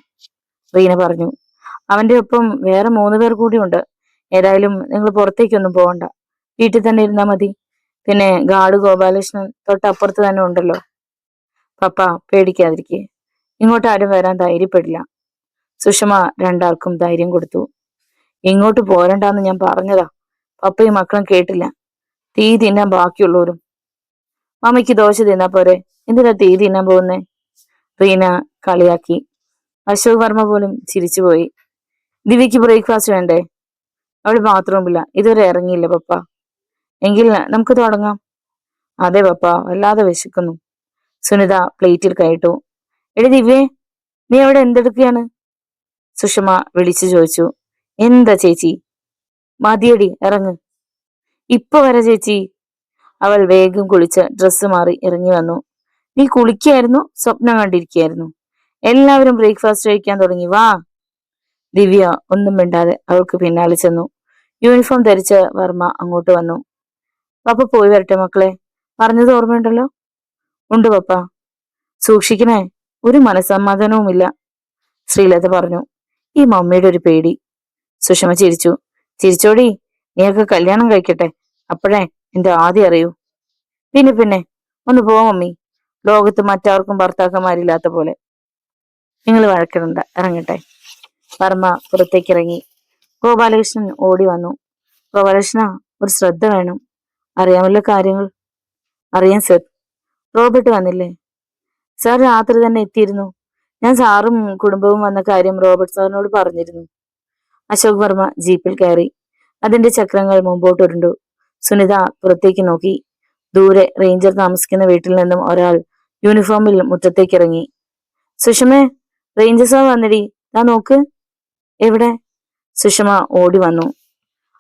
റീന പറഞ്ഞു. അവന്റെ ഒപ്പം വേറെ 3 പേർ കൂടിയുണ്ട്. ഏതായാലും നിങ്ങൾ പുറത്തേക്കൊന്നും പോകണ്ട, വീട്ടിൽ തന്നെ ഇരുന്നാ മതി. പിന്നെ ഗാർഡ് ഗോപാലകൃഷ്ണൻ തൊട്ടപ്പുറത്ത് തന്നെ ഉണ്ടല്ലോ. പപ്പ പേടിക്കാതിരിക്കെ, ഇങ്ങോട്ട് ആരും വരാൻ ധൈര്യപ്പെടില്ല. സുഷമ രണ്ടാൾക്കും ധൈര്യം കൊടുത്തു. ഇങ്ങോട്ട് പോരണ്ടെന്ന് ഞാൻ പറഞ്ഞതാ, പപ്പയും മക്കളും കേട്ടില്ല. തീ തിന്നാൻ ബാക്കിയുള്ളവരും. മമ്മിക്ക് ദോശ തിന്നാ പോരെ, എന്തിനാ തീ തിന്നാൻ പോകുന്നേ? റീന കളിയാക്കി. അശോക് വർമ്മ പോലും ചിരിച്ചുപോയി. ദിവ്യക്ക് ബ്രേക്ക്ഫാസ്റ്റ് വേണ്ടേ? അവൾ ബാത്റൂമില്ല, ഇതുവരെ ഇറങ്ങിയില്ല പപ്പ. എങ്കിൽ നമുക്ക് തുടങ്ങാം. അതെ പപ്പ, വല്ലാതെ വിശക്കുന്നു. സുനിത പ്ലേറ്റിൽ കയറ്റു. എടി ദിവ്യേ, നീ അവിടെ എന്തെടുക്കുകയാണ്? സുഷമ വിളിച്ചു ചോദിച്ചു. എന്താ ചേച്ചി? മതിയടി, ഇറങ്ങ്. ഇപ്പൊ വരെ ചേച്ചി. അവൾ വേഗം കുളിച്ച് ഡ്രസ്സ് മാറി ഇറങ്ങി വന്നു. നീ കുളിക്കായിരുന്നു, സ്വപ്നം കണ്ടിരിക്കുകയായിരുന്നു. എല്ലാവരും ബ്രേക്ക്ഫാസ്റ്റ് കഴിക്കാൻ തുടങ്ങി, വാ. ദിവ്യ ഒന്നും മിണ്ടാതെ അവൾക്ക് പിന്നാലെ ചെന്നു. യൂണിഫോം ധരിച്ച് വർമ്മ അങ്ങോട്ട് വന്നു. പപ്പ പോയി വരട്ടെ മക്കളെ, പറഞ്ഞത് ഓർമ്മയുണ്ടല്ലോ? ഉണ്ട് പപ്പ. സൂക്ഷിക്കണേ, ഒരു മനസ്സമാധാനവുമില്ല, ശ്രീലത പറഞ്ഞു. ഈ മമ്മിയുടെ ഒരു പേടി. സുഷമ ചിരിച്ചു. ചിരിച്ചോടി, നീയൊക്കെ കല്യാണം കഴിക്കട്ടെ, അപ്പോഴേ എന്റെ ആദ്യം അറിയൂ. പിന്നെ പിന്നെ, ഒന്ന് പോ മമ്മി, ലോകത്ത് മറ്റാർക്കും ഭർത്താക്കന്മാരില്ലാത്ത പോലെ. നിങ്ങൾ വഴക്കിടണ്ട, ഇറങ്ങട്ടെ. വർമ്മ പുറത്തേക്ക് ഇറങ്ങി. ഗോപാലകൃഷ്ണൻ ഓടി വന്നു. ഗോപാലകൃഷ്ണ, ഒരു ശ്രദ്ധ വേണം. അറിയാമല്ലോ കാര്യങ്ങൾ? അറിയാം സർ. റോബർട്ട് വന്നില്ലേ? സാർ രാത്രി തന്നെ എത്തിയിരുന്നു. ഞാൻ സാറും കുടുംബവും വന്ന കാര്യം റോബർട്ട് സാറിനോട് പറഞ്ഞിരുന്നു. അശോക് വർമ്മ ജീപ്പിൽ കയറി. അതിന്റെ ചക്രങ്ങൾ മുമ്പോട്ടുരുണ്ടു. സുനിത പുറത്തേക്ക് നോക്കി. ദൂരെ റേഞ്ചർ താമസിക്കുന്ന വീട്ടിൽ നിന്നും ഒരാൾ യൂണിഫോമിൽ മുറ്റത്തേക്ക് ഇറങ്ങി. സുഷമേ, റേഞ്ചർ സാർ വന്നിടി, താ നോക്ക്. എവിടെ? സുഷമ ഓടി വന്നു.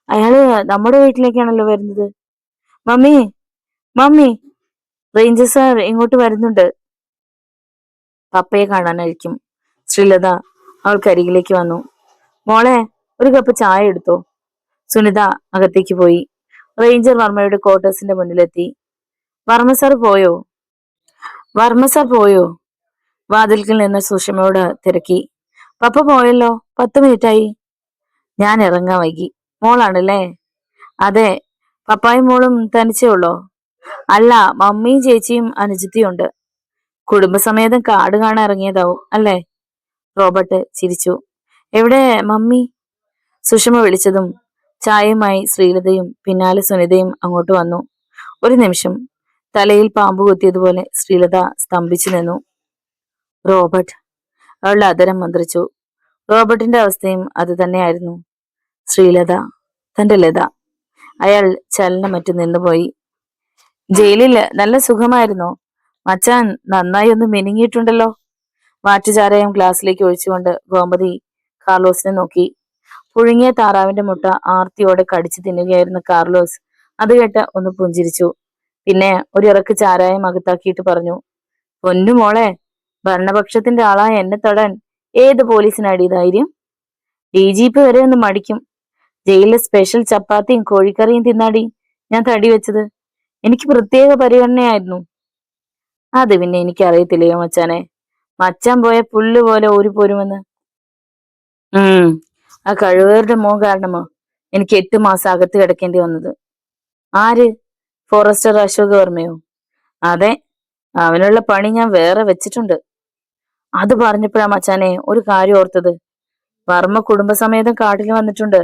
അയാള് നമ്മുടെ വീട്ടിലേക്കാണല്ലോ വരുന്നത്. മമ്മി, മമ്മി, റേഞ്ചർ സാർ ഇങ്ങോട്ട് വരുന്നുണ്ട്. പപ്പയെ കാണാനായിരിക്കും. ശ്രീലത അവൾക്കരികിലേക്ക് വന്നു. മോളെ, ഒരു കപ്പ് ചായ എടുത്തോ. സുനിത അകത്തേക്ക് പോയി. റേഞ്ചർ വർമ്മയുടെ ക്വാർട്ടേഴ്സിന്റെ മുന്നിലെത്തി. വർമ്മ സാർ പോയോ? വർമ്മ സാർ പോയോ? വാതിൽക്കിൽ നിന്ന് സുഷമയോട് തിരക്കി. പപ്പ പോയല്ലോ, 10 മിനിറ്റായി. ഞാൻ ഇറങ്ങാൻ വൈകി. മോളാണല്ലേ? അതെ. പപ്പായും മോളും തനിച്ചേ ഉള്ളോ? അല്ല, മമ്മിയും ചേച്ചിയും അനുജത്തിയും ഉണ്ട്. കുടുംബസമേതം കാട് കാണാൻ ഇറങ്ങിയതാവും അല്ലേ? റോബർട്ട് ചിരിച്ചു. എവിടെ മമ്മി? സുഷമ വിളിച്ചതും ചായയുമായി ശ്രീലതയും പിന്നാലെ സുനിതയും അങ്ങോട്ട് വന്നു. ഒരു നിമിഷം തലയിൽ പാമ്പ് കുത്തിയതുപോലെ ശ്രീലത സ്തംഭിച്ചു നിന്നു. റോബർട്ട്, അവളുടെ അധരം മന്ത്രിച്ചു. റോബർട്ടിന്റെ അവസ്ഥയും അത് തന്നെയായിരുന്നു. ശ്രീലത, തന്റെ ലത. അയാൾ ചലനമറ്റ് നിന്നുപോയി. ജയിലിൽ നല്ല സുഖമായിരുന്നോ? മച്ചാൻ നന്നായി ഒന്ന് മിനുങ്ങിയിട്ടുണ്ടല്ലോ. വാറ്റുചാരായം ഗ്ലാസ്സിലേക്ക് ഒഴിച്ചുകൊണ്ട് ഗോമതി കാർലോസിനെ നോക്കി. പുഴുങ്ങിയ താറാവിന്റെ മുട്ട ആർത്തിയോടെ കടിച്ചു തിന്നുകയായിരുന്ന കാർലോസ് അത് കേട്ട് ഒന്ന് പുഞ്ചിരിച്ചു. പിന്നെ ഒരിറക്ക് ചാരായം അകത്താക്കിയിട്ട് പറഞ്ഞു. പൊന്നു മോളെ, ഭരണപക്ഷത്തിന്റെ ആളായ എന്നെ തൊടാൻ ഏത് പോലീസിനാടി ധൈര്യം? DGP വരെ ഒന്ന് മടിക്കും. ജയിലിലെ സ്പെഷ്യൽ ചപ്പാത്തിയും കോഴിക്കറിയും തിന്നാടി ഞാൻ തടി വെച്ചത്. എനിക്ക് പ്രത്യേക പരിഗണനയായിരുന്നു. അത് പിന്നെ എനിക്കറിയത്തില്ലയോ മച്ചാനെ. മച്ചാൻ പോയ പുല്ല് പോലെ ഊരിപ്പോരുമെന്ന്. ആ കഴിവേറുടെ മോൻ കാരണമോ എനിക്ക് 8 മാസം അകത്ത് കിടക്കേണ്ടി വന്നത്. ആര്? ഫോറസ്റ്റർ അശോക് വർമ്മയോ? അതെ, അവനുള്ള പണി ഞാൻ വേറെ വെച്ചിട്ടുണ്ട്. അത് പറഞ്ഞപ്പോഴാ മച്ചാനെ ഒരു കാര്യം ഓർത്തത്. വർമ്മ കുടുംബസമേതം കാട്ടിൽ വന്നിട്ടുണ്ട്.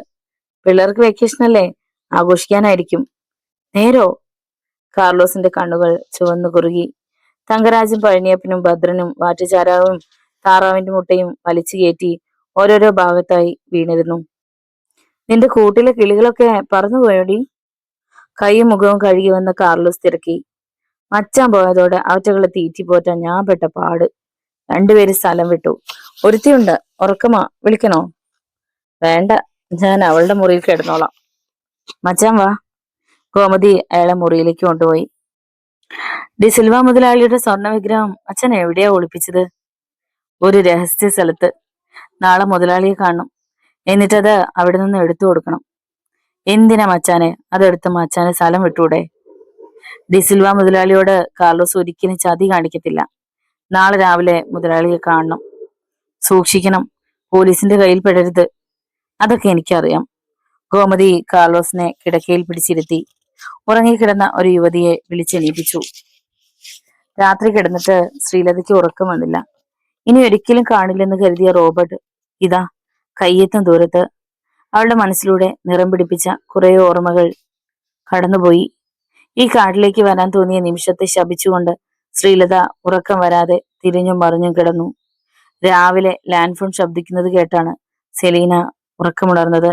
പിള്ളേർക്ക് വെക്കേഷൻ അല്ലേ, ആഘോഷിക്കാനായിരിക്കും. നേരോ? കാർലോസിന്റെ കണ്ണുകൾ ചുവന്നു കുറുകി. തങ്കരാജും പഴനിയപ്പനും ഭദ്രനും വാറ്റുചാരാവും താറാവിന്റെ മുട്ടയും വലിച്ചു കയറ്റി ഓരോരോ ഭാഗത്തായി വീണിരുന്നു. നിന്റെ കൂട്ടിലെ കിളികളൊക്കെ പറന്നുപോയോടി? കൈയും മുഖവും കഴുകി വന്ന കാർലോസ് തിരക്കി. മച്ചാൻ പോയതോടെ അവറ്റകളെ തീറ്റിപ്പോറ്റാൻ ഞാൻ പെട്ട പാട്. 2 പേര് സ്ഥലം വിട്ടു. ഒരുത്തിയുണ്ട്, ഉറക്കമാ, വിളിക്കണോ? വേണ്ട, ഞാൻ അവളുടെ മുറിയിൽ കിടന്നോളാം. മച്ചാൻ വാ. ഗോമതി അയാളെ മുറിയിലേക്ക് കൊണ്ടുപോയി. ഡിസിൽവ മുതലാളിയുടെ സ്വർണ്ണ വിഗ്രഹം അച്ഛൻ എവിടെയാ ഒളിപ്പിച്ചത്? ഒരു രഹസ്യ സ്ഥലത്ത്. നാളെ മുതലാളിയെ കാണണം. എന്നിട്ടത് അവിടെ നിന്ന് എടുത്തു കൊടുക്കണം. എന്തിനാ മച്ചാനെ? അതെടുത്ത് മച്ചാനെ സ്ഥലം വിട്ടൂടെ? ഡിസിൽവ മുതലാളിയോട് കാർലോസ് ഒരിക്കലും ചതി കാണിക്കത്തില്ല. നാളെ രാവിലെ മുതലാളിയെ കാണണം. സൂക്ഷിക്കണം, പോലീസിന്റെ കയ്യിൽ പെടരുത്. അതൊക്കെ എനിക്കറിയാം. ഗോമതി കാർലോസിനെ കിടക്കയിൽ പിടിച്ചിരുത്തി. ഉറങ്ങിക്കിടന്ന ഒരു യുവതിയെ വിളിച്ചെണീപ്പിച്ചു. രാത്രി കിടന്നിട്ട് ശ്രീലതയ്ക്ക് ഉറക്കം വന്നില്ല. ഇനി ഒരിക്കലും കാണില്ലെന്ന് കരുതിയ റോബർട്ട് ഇതാ കയ്യെത്തും ദൂരത്ത്. അവളുടെ മനസ്സിലൂടെ നിറം പിടിപ്പിച്ച കുറെ ഓർമ്മകൾ കടന്നുപോയി. ഈ കാട്ടിലേക്ക് വരാൻ തോന്നിയ നിമിഷത്തെ ശപിച്ചുകൊണ്ട് ശ്രീലത ഉറക്കം വരാതെ തിരിഞ്ഞും മറിഞ്ഞും കിടന്നു. രാവിലെ ലാൻഡ് ഫോൺ ശബ്ദിക്കുന്നത് കേട്ടാണ് സെലീന ഉറക്കമുണർന്നത്.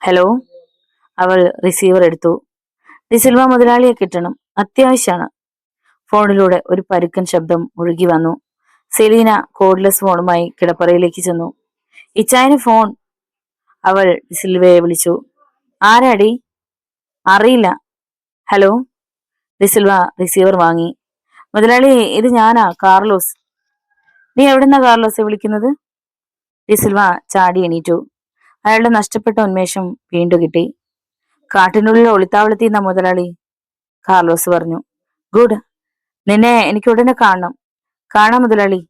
ഹലോ. അവൾ റിസീവർ എടുത്തു. ഡിസിൽവ മുതലാളിയെ കിട്ടണം, അത്യാവശ്യമാണ്. ഫോണിലൂടെ ഒരു പരുക്കൻ ശബ്ദം ഒഴുകി വന്നു. സെലീന കോഡ്ലെസ് ഫോണുമായി കിടപ്പറയിലേക്ക് ചെന്നു. ഇച്ചായന് ഫോൺ. അവൾ ഡിസിൽവയെ വിളിച്ചു. ആരാടി? അറിയില്ല. ഹലോ. ഡിസിൽവ റിസീവർ വാങ്ങി. മുതലാളി, ഇത് ഞാനാ, കാർലോസ്. നീ എവിടുന്നാ കാർലോസെ വിളിക്കുന്നത്? ഡിസിൽവ ചാടി എണീറ്റു. അയാളുടെ നഷ്ടപ്പെട്ട ഉന്മേഷം വീണ്ടും കിട്ടി. കാട്ടിനുള്ളിൽ ഒളിത്താവളത്തിൽ നിന്നാ മുതലാളി, കാർലോസ് പറഞ്ഞു. ഗുഡ്. നിന്നെ എനിക്ക് ഉടനെ കാണണം. കാണാം മുതലാളി,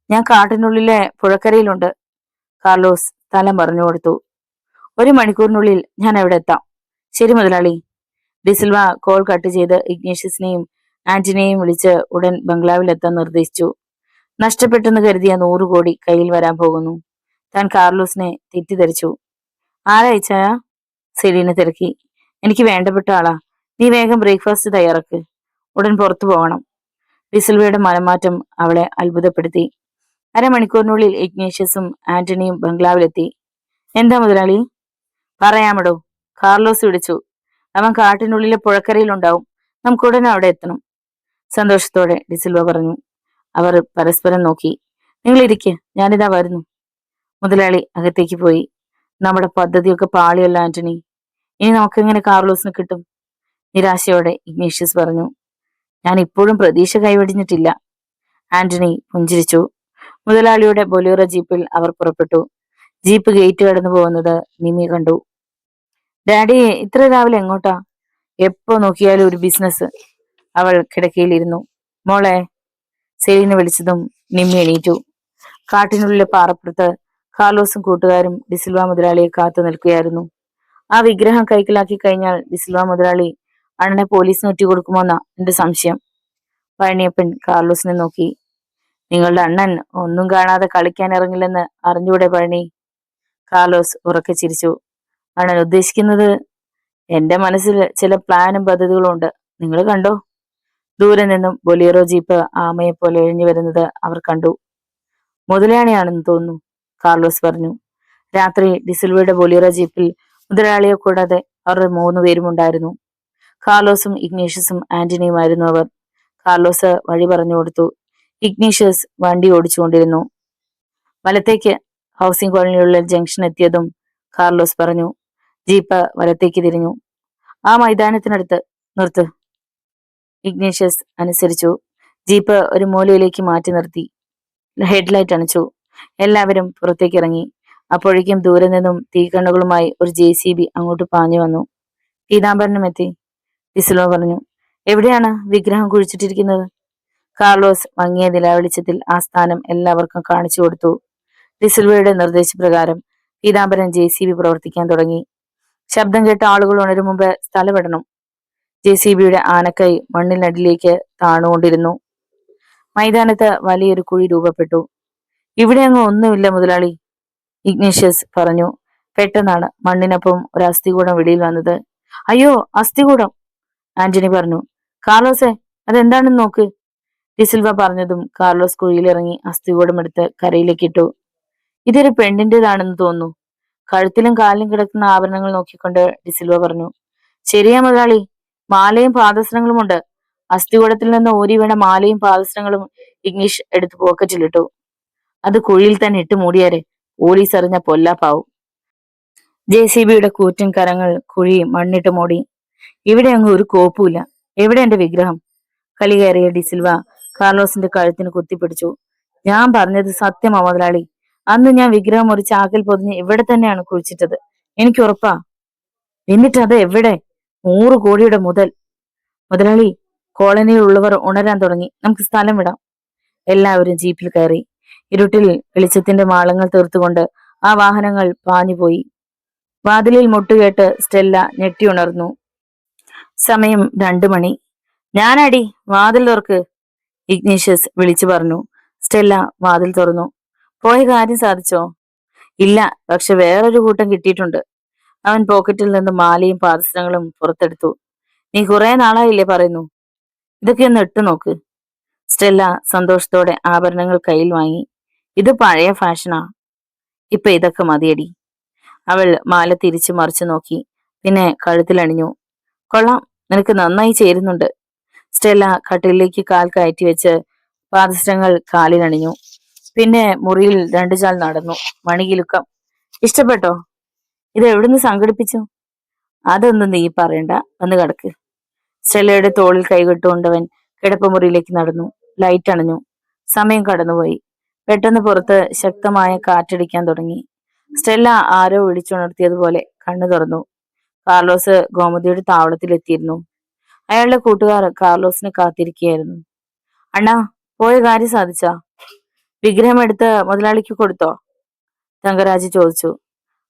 ഞാൻ കാട്ടിനുള്ളിലെ പുഴക്കരയിലുണ്ട്. കാർലോസ് സ്ഥലം പറഞ്ഞു കൊടുത്തു. 1 മണിക്കൂറിനുള്ളിൽ ഞാൻ അവിടെ എത്താം. ശരി മുതലാളി. ഡിസിൽവ കോൾ കട്ട് ചെയ്ത് ഇഗ്നേഷ്യസിനെയും ആന്റണിയെയും വിളിച്ച് ഉടൻ ബംഗ്ലാവിൽ എത്താൻ നിർദ്ദേശിച്ചു. നഷ്ടപ്പെട്ടെന്ന് കരുതിയ 100 കോടി കയ്യിൽ വരാൻ പോകുന്നു. താൻ കാർലോസിനെ തെറ്റിദ്ധരിച്ചു. ആരായിച്ചായ? സെലീന തിരക്കി. എനിക്ക് വേണ്ടപ്പെട്ട ആളാ. നീ വേഗം ബ്രേക്ക്ഫാസ്റ്റ് തയ്യാറാക്ക്. ഉടൻ പുറത്തു പോകണം. ഡിസിൽവയുടെ മനംമാറ്റം അവളെ അത്ഭുതപ്പെടുത്തി. 1/2 മണിക്കൂറിനുള്ളിൽ ഇഗ്നേഷ്യസും ആന്റണിയും ബംഗ്ലാവിലെത്തി. എന്താ മുതലാളി? പറയാമടോ. കാർലോസ് വിളിച്ചു. അവൻ കാട്ടിനുള്ളിലെ പുഴക്കരയിലുണ്ടാവും. നമുക്ക് ഉടനെ അവിടെ എത്തണം. സന്തോഷത്തോടെ ഡിസിൽവ പറഞ്ഞു. അവർ പരസ്പരം നോക്കി. നിങ്ങൾ ഇരിക്ക്, ഞാനിതാ വരുന്നു. മുതലാളി അകത്തേക്ക് പോയി. നമ്മുടെ പദ്ധതിയൊക്കെ പാളിയല്ല ആന്റണി. ഇനി നമുക്കെങ്ങനെ കാർലോസിന് കിട്ടും? നിരാശയോടെ ഇഗ്നേഷ്യസ് പറഞ്ഞു. ഞാൻ ഇപ്പോഴും പ്രതീക്ഷ കൈവടിഞ്ഞിട്ടില്ല. ആന്റണി പുഞ്ചിരിച്ചു. മുതലാളിയുടെ ബൊലേറോ ജീപ്പിൽ അവർ പുറപ്പെട്ടു. ജീപ്പ് ഗേറ്റ് കടന്നു പോകുന്നത് നിമി കണ്ടു. ഡാഡി, ഇത്ര രാവിലെ എങ്ങോട്ടാ? എപ്പോ നോക്കിയാലും ഒരു ബിസിനസ്. അവൾ കിടക്കയിലിരുന്നു. മോളെ, സെലീന വിളിച്ചതും നിമ്മി എണീറ്റു. കാട്ടിനുള്ളിലെ പാറപ്പുറത്ത് കാർലോസും കൂട്ടുകാരും ഡിസിൽവ മുതലാളിയെ കാത്തു നിൽക്കുകയായിരുന്നു. ആ വിഗ്രഹം കൈക്കലാക്കി കഴിഞ്ഞാൽ ഡിസിൽവ മുതലാളി അണ്ണനെ പോലീസിന് ഒറ്റിക്കൊടുക്കുമോന്നാ എന്റെ സംശയം. പഴനിയപ്പൻ കാർലോസിനെ നോക്കി. നിങ്ങളുടെ അണ്ണൻ ഒന്നും കാണാതെ കളിക്കാൻ ഇറങ്ങില്ലെന്ന് അറിഞ്ഞൂടെ പഴനി? കാർലോസ് ഉറക്കെ ചിരിച്ചു. അണ്ണൻ ഉദ്ദേശിക്കുന്നത്? എന്റെ മനസ്സിൽ ചില പ്ലാനും പദ്ധതികളും ഉണ്ട്. നിങ്ങൾ കണ്ടോ? ദൂരെ നിന്നും ബൊലേറോ ജീപ്പ് ആമയെ പോലെ എഴിഞ്ഞു വരുന്നത് അവർ കണ്ടു. മുതലാളിയാണെന്ന് തോന്നുന്നു, കാർലോസ് പറഞ്ഞു. രാത്രി ഡിസിൽവയുടെ ബൊലേറോ ജീപ്പിൽ മുതലാളിയെ കൂടാതെ അവർ 3 പേരും ഉണ്ടായിരുന്നു. കാർലോസും ഇഗ്നേഷ്യസും ആന്റണിയുമായിരുന്നു അവർ. കാർലോസ് വഴി പറഞ്ഞു കൊടുത്തു. ഇഗ്നേഷ്യസ് വണ്ടി ഓടിച്ചുകൊണ്ടിരുന്നു. വലത്തേക്ക്. ഹൗസിംഗ് കോളനിയിലുള്ള ജംഗ്ഷൻ എത്തിയതും കാർലോസ് പറഞ്ഞു. ജീപ്പ് വലത്തേക്ക് തിരിഞ്ഞു. ആ മൈതാനത്തിനടുത്ത് നിർത്ത്. ഇഗ്നേഷ്യസ് അനുസരിച്ചു. ജീപ്പ് ഒരു മൂലയിലേക്ക് മാറ്റി നിർത്തി. ഹെഡ്ലൈറ്റ് അണച്ചു. എല്ലാവരും പുറത്തേക്ക് ഇറങ്ങി. അപ്പോഴേക്കും ദൂരെ നിന്നും തീക്കണ്ണുകളുമായി ഒരു JCB അങ്ങോട്ട് പാഞ്ഞു വന്നു. പീതാംബരനും എത്തി. ഡിസിൽവ പറഞ്ഞു. എവിടെയാണ് വിഗ്രഹം കുഴിച്ചിട്ടിരിക്കുന്നത്? കാർലോസ് മങ്ങിയ നിലവിളിച്ചത്തിൽ ആ സ്ഥാനം എല്ലാവർക്കും കാണിച്ചു കൊടുത്തു. ഡിസിൽവയുടെ നിർദ്ദേശപ്രകാരം പീതാംബരൻ JCB പ്രവർത്തിക്കാൻ തുടങ്ങി. ശബ്ദം കേട്ട ആളുകൾ ഉണരും മുമ്പ് സ്ഥലമിടണം. JCBയുടെ ആനക്കൈ മണ്ണിനടിയിലേക്ക് താണുകൊണ്ടിരുന്നു. മൈതാനത്ത് വലിയൊരു കുഴി രൂപപ്പെട്ടു. ഇവിടെ അങ്ങ് ഒന്നുമില്ല മുതലാളി, ഇഗ്നേഷ്യസ് പറഞ്ഞു. പെട്ടെന്നാണ് മണ്ണിനൊപ്പം ഒരു അസ്ഥികൂടം വെളിയിൽ വന്നത്. അയ്യോ, അസ്ഥികൂടം! ആന്റണി പറഞ്ഞു. കാർലോസെ, അതെന്താണെന്ന് നോക്ക്. ഡിസിൽവ പറഞ്ഞതും കാർലോസ് കുഴിയിലിറങ്ങി അസ്ഥികൂടം എടുത്ത് കരയിലേക്ക് ഇട്ടു. ഇതൊരു പെണ്ണിന്റേതാണെന്ന് തോന്നുന്നു. കഴുത്തിലും കാലിലും കിടക്കുന്ന ആഭരണങ്ങൾ നോക്കിക്കൊണ്ട് ഡിസിൽവ പറഞ്ഞു. ശരിയാ മുതലാളി, മാലയും പാദസരങ്ങളും ഉണ്ട്. അസ്ഥികൂടത്തിൽ നിന്ന് ഊരി വീണ മാലയും പാദസരങ്ങളും ഇഗ്നീഷ് എടുത്ത് പോക്കറ്റിലിട്ടു. അത് കുഴിയിൽ തന്നെ ഇട്ട് മൂടിയാരെ, പോലീസ് അറിഞ്ഞ പൊല്ലാപ്പാവും. JCBയുടെ കൂറ്റൻ കരങ്ങൾ കുഴി മണ്ണിട്ട് മൂടി. ഇവിടെ അങ്ങ് ഒരു കോപ്പുമില്ല. എവിടെ എന്റെ വിഗ്രഹം? കളി കയറിയ ഡിസിൽവ കാർലോസിന്റെ കഴുത്തിന് കുത്തിപ്പിടിച്ചു. ഞാൻ പറഞ്ഞത് സത്യമാ മുതലാളി. അന്ന് ഞാൻ വിഗ്രഹം ഒരു ചാക്കിൽ പൊതിഞ്ഞ് ഇവിടെ തന്നെയാണ് കുഴിച്ചിട്ടത്. എനിക്ക് ഉറപ്പാ. എന്നിട്ട് അത് എവിടെ? 100 കോടിയുടെ മുതൽ. മുതലാളി, കോളനിയിലുള്ളവർ ഉണരാൻ തുടങ്ങി. നമുക്ക് സ്ഥലം വിടാം. എല്ലാവരും ജീപ്പിൽ കയറി. ഇരുട്ടിൽ വെളിച്ചത്തിന്റെ മാളങ്ങൾ തീർത്തുകൊണ്ട് ആ വാഹനങ്ങൾ പാഞ്ഞുപോയി. വാതിലിൽ മുട്ടുകേട്ട് സ്റ്റെല്ല ഞെട്ടിയുണർന്നു. സമയം 2 മണി. ഞാനടി, വാതിൽ തുറക്ക്, ഇഗ്നീഷ്യസ് വിളിച്ചു പറഞ്ഞു. സ്റ്റെല്ല വാതിൽ തുറന്നു. പോയ കാര്യം സാധിച്ചോ? ഇല്ല, പക്ഷെ വേറൊരു കൂട്ടം കിട്ടിയിട്ടുണ്ട്. അവൻ പോക്കറ്റിൽ നിന്ന് മാലയും പാദസരങ്ങളും പുറത്തെടുത്തു. നീ കുറെ നാളായില്ലേ പറയുന്നു, ഇതൊക്കെ ഒന്ന് ഇട്ടു നോക്ക്. സ്റ്റെല്ല സന്തോഷത്തോടെ ആഭരണങ്ങൾ കയ്യിൽ വാങ്ങി. ഇത് പഴയ ഫാഷനാ, ഇപ്പൊ ഇതൊക്കെ മതിയടി. അവൾ മാല തിരിച്ചു മറിച്ചു നോക്കി, പിന്നെ കഴുത്തിലണിഞ്ഞു. കൊള്ളാം, നിനക്ക് നന്നായി ചേരുന്നുണ്ട്. സ്റ്റെല്ല കട്ടിലേക്ക് കാൽ കയറ്റി വെച്ച് പാദസരങ്ങൾ കാലിലണിഞ്ഞു. പിന്നെ മുറിയിൽ 2 ചാൽ നടന്നു. മണികിലുക്കം. ഇഷ്ടപ്പെട്ടോ? ഇത് എവിടുന്ന് സംഘടിപ്പിച്ചു? അതൊന്നും നീ പറയണ്ട, വന്ന് കിടക്ക്. സ്റ്റെല്ലയുടെ തോളിൽ കൈകിട്ടുകൊണ്ടവൻ കിടപ്പുമുറിയിലേക്ക് നടന്നു. ലൈറ്റ് അണഞ്ഞു. സമയം കടന്നുപോയി. പെട്ടെന്ന് പുറത്ത് ശക്തമായ കാറ്റടിക്കാൻ തുടങ്ങി. സ്റ്റെല്ല ആരോ വിളിച്ചുണർത്തിയതുപോലെ കണ്ണു തുറന്നു. കാർലോസ് ഗോമതിയുടെ താവളത്തിലെത്തിയിരുന്നു. അയാളുടെ കൂട്ടുകാർ കാർലോസിനെ കാത്തിരിക്കുകയായിരുന്നു. അണ്ണാ, പോയ കാര്യം സാധിച്ചാ? വിഗ്രഹം എടുത്ത് മുതലാളിക്ക് കൊടുത്തോ? തങ്കരാജ് ചോദിച്ചു.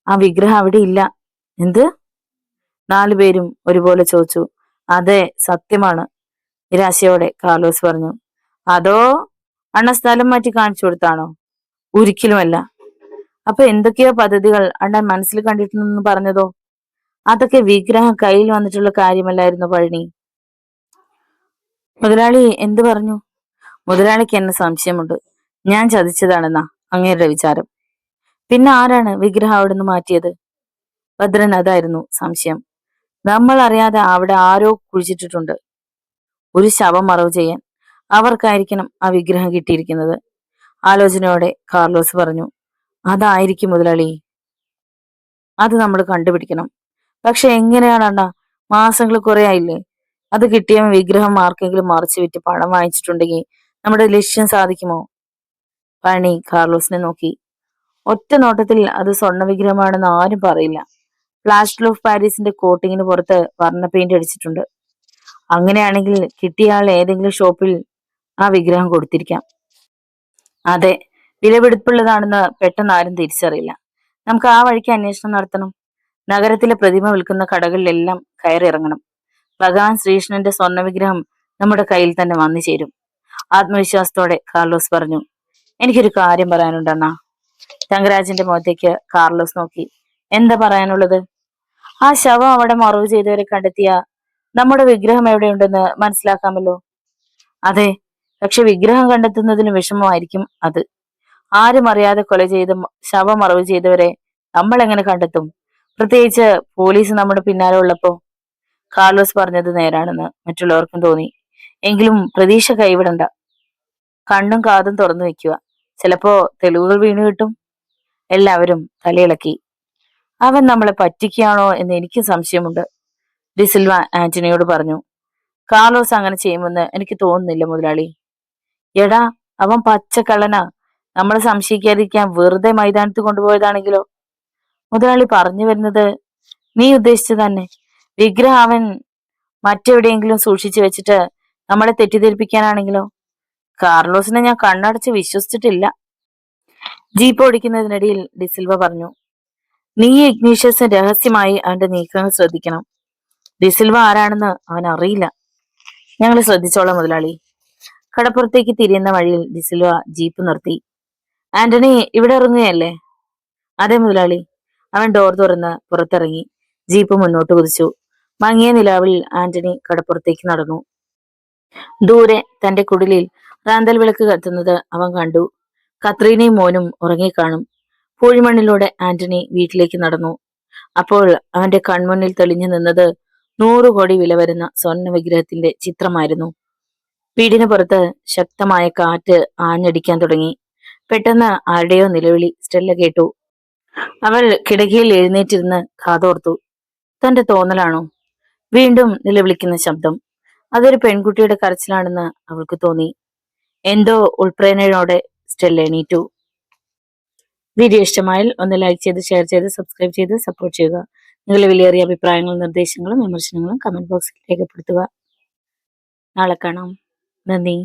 ആ വിഗ്രഹം അവിടെ ഇല്ല. എന്ത്? 4 പേരും ഒരുപോലെ ചോദിച്ചു. അതെ, സത്യമാണ്, നിരാശയോടെ കാർലോസ് പറഞ്ഞു. അതോ അണ്ണ സ്ഥലം മാറ്റി കാണിച്ചു കൊടുത്താണോ? ഒരിക്കലുമല്ല. അപ്പൊ എന്തൊക്കെയോ പദ്ധതികൾ അണ്ണൻ മനസ്സിൽ കണ്ടിട്ടുണ്ടെന്ന് പറഞ്ഞതോ? അതൊക്കെ വിഗ്രഹം കയ്യിൽ വന്നിട്ടുള്ള കാര്യമല്ലായിരുന്നു പഴനി. മുതലാളി എന്തു പറഞ്ഞു? മുതലാളിക്ക് എന്നെ സംശയമുണ്ട്. ഞാൻ ചതിച്ചതാണെന്നാ അങ്ങേരുടെ വിചാരം. പിന്നെ ആരാണ് വിഗ്രഹം അവിടുന്ന് മാറ്റിയത്? ഭദ്രൻ അതായിരുന്നു സംശയം. നമ്മൾ അറിയാതെ അവിടെ ആരോ കുഴിച്ചിട്ടിട്ടുണ്ട്, ഒരു ശവം മറവ് ചെയ്യാൻ. അവർക്കായിരിക്കണം ആ വിഗ്രഹം കിട്ടിയിരിക്കുന്നത്. ആലോചനയോടെ കാർലോസ് പറഞ്ഞു. അതായിരിക്കും മുതലാളി. അത് നമ്മൾ കണ്ടുപിടിക്കണം. പക്ഷെ എങ്ങനെയാണ് അണ്ണാ? മാസങ്ങൾ കുറെ ആയില്ലേ. അത് കിട്ടിയവൻ വിഗ്രഹം ആർക്കെങ്കിലും മറിച്ചു വിറ്റ് പണം വാങ്ങിച്ചിട്ടുണ്ടെങ്കിൽ നമ്മുടെ ലക്ഷ്യം സാധിക്കുമോ? പഴനി കാർലോസിനെ നോക്കി. ഒറ്റ നോട്ടത്തിൽ അത് സ്വർണ്ണ വിഗ്രഹമാണെന്ന് ആരും പറയില്ല. പ്ലാസ്റ്റർ ഓഫ് പാരീസിന്റെ കോട്ടിങ്ങിന് പുറത്ത് വർണ്ണ പെയിന്റ് അടിച്ചിട്ടുണ്ട്. അങ്ങനെയാണെങ്കിൽ കിട്ടിയ ആൾ ഏതെങ്കിലും ഷോപ്പിൽ ആ വിഗ്രഹം കൊടുത്തിരിക്കാം. അതെ, വിലപിടിപ്പുള്ളതാണെന്ന് പെട്ടെന്ന് ആരും തിരിച്ചറിയില്ല. നമുക്ക് ആ വഴിക്ക് അന്വേഷണം നടത്തണം. നഗരത്തിലെ പ്രതിമ വിൽക്കുന്ന കടകളിലെല്ലാം കയറി ഇറങ്ങണം. ഭഗവാൻ ശ്രീകൃഷ്ണന്റെ സ്വർണ്ണ വിഗ്രഹം നമ്മുടെ കയ്യിൽ തന്നെ വന്നു ചേരും. ആത്മവിശ്വാസത്തോടെ കാർലോസ് പറഞ്ഞു. എനിക്കൊരു കാര്യം പറയാനുണ്ടണ്ണാ. തങ്കരാജന്റെ മുഖത്തേക്ക് കാർലോസ് നോക്കി. എന്താ പറയാനുള്ളത്? ആ ശവം അവിടെ മറവ് ചെയ്തവരെ കണ്ടെത്തിയ നമ്മുടെ വിഗ്രഹം എവിടെയുണ്ടെന്ന് മനസ്സിലാക്കാമല്ലോ. അതെ, പക്ഷെ വിഗ്രഹം കണ്ടെത്തുന്നതിന് വിഷമമായിരിക്കും അത്. ആരും അറിയാതെ കൊല ചെയ്ത് ശവം മറവ് ചെയ്തവരെ നമ്മൾ എങ്ങനെ കണ്ടെത്തും? പ്രത്യേകിച്ച് പോലീസ് നമ്മുടെ പിന്നാലെ ഉള്ളപ്പോ. കാർലോസ് പറഞ്ഞത് നേരാണെന്ന് മറ്റുള്ളവർക്കും തോന്നി. എങ്കിലും പ്രതീക്ഷ കൈവിടണ്ട. കണ്ണും കാതും തുറന്നു വെക്കുക. ചിലപ്പോ തെളിവുകൾ വീണു കിട്ടും. എല്ലാവരും തലയിളക്കി. അവൻ നമ്മളെ പറ്റിക്കുകയാണോ എന്ന് എനിക്ക് സംശയമുണ്ട്, ഡിസിൽവ ആന്റണിയോട് പറഞ്ഞു. കാർലോസ് അങ്ങനെ ചെയ്യുമെന്ന് എനിക്ക് തോന്നുന്നില്ല മുതലാളി. എടാ, അവൻ പച്ചക്കള്ളനാ. നമ്മളെ സംശയിക്കാതിരിക്കാൻ വെറുതെ മൈതാനത്ത് കൊണ്ടുപോയതാണെങ്കിലോ? മുതലാളി പറഞ്ഞു വരുന്നത് നീ ഉദ്ദേശിച്ചു തന്നെ. വിഗ്രഹം അവൻ മറ്റെവിടെയെങ്കിലും സൂക്ഷിച്ചു വെച്ചിട്ട് നമ്മളെ തെറ്റിദ്ധരിപ്പിക്കാനാണെങ്കിലോ? കാർലോസിനെ ഞാൻ കണ്ണടച്ച് വിശ്വസിച്ചിട്ടില്ല. ജീപ്പ് ഓടിക്കുന്നതിനിടയിൽ ഡിസിൽവ പറഞ്ഞു. നീ ഇഗ്നീഷ്യസ് രഹസ്യമായി അവന്റെ നീക്കങ്ങൾ ശ്രദ്ധിക്കണം. ഡിസിൽവ ആരാണെന്ന് അവൻ അറിയില്ല. ഞങ്ങൾ ശ്രദ്ധിച്ചോളാം മുതലാളി. കടപ്പുറത്തേക്ക് തിരിയുന്ന വഴിയിൽ ഡിസിൽവ ജീപ്പ് നിർത്തി. ആന്റണി ഇവിടെ ഇറങ്ങുകയല്ലേ? അതെ മുതലാളി. അവൻ ഡോർ തുറന്ന് പുറത്തിറങ്ങി. ജീപ്പ് മുന്നോട്ട് കുതിച്ചു. മങ്ങിയ നിലാവിൽ ആന്റണി കടപ്പുറത്തേക്ക് നടന്നു. ദൂരെ തന്റെ കുടിലിൽ റാന്തൽ വിളക്ക് കത്തുന്നത് അവൻ കണ്ടു. കത്രീനയും മോനും ഉറങ്ങിക്കാണും. പൂഴിമണ്ണിലൂടെ ആന്റണി വീട്ടിലേക്ക് നടന്നു. അപ്പോൾ അവന്റെ കൺമുന്നിൽ തെളിഞ്ഞു നിന്നത് 100 കോടി വില വരുന്ന സ്വർണ്ണ വിഗ്രഹത്തിന്റെ ചിത്രമായിരുന്നു. വീടിന് പുറത്ത് ശക്തമായ കാറ്റ് ആഞ്ഞടിക്കാൻ തുടങ്ങി. പെട്ടെന്ന് ആരുടെയോ നിലവിളി സ്റ്റെല്ല കേട്ടു. അവൾ കിടക്കയിൽ എഴുന്നേറ്റിരുന്ന് കാതോർത്തു. തന്റെ തോന്നലാണോ? വീണ്ടും നിലവിളിക്കുന്ന ശബ്ദം. അതൊരു പെൺകുട്ടിയുടെ കരച്ചിലാണെന്ന് അവൾക്ക് തോന്നി. എന്തോ ഉൾപ്രേരണയോടെ സ്റ്റെല്ല എണീറ്റു. വീഡിയോ ഇഷ്ടമായാൽ ഒന്ന് ലൈക്ക് ചെയ്ത്, ഷെയർ ചെയ്ത്, സബ്സ്ക്രൈബ് ചെയ്ത് സപ്പോർട്ട് ചെയ്യുക. നിങ്ങളുടെ വിലയേറിയ അഭിപ്രായങ്ങളും നിർദ്ദേശങ്ങളും വിമർശനങ്ങളും കമന്റ് ബോക്സിൽ രേഖപ്പെടുത്തുക. നാളെ കാണാം. നന്ദി.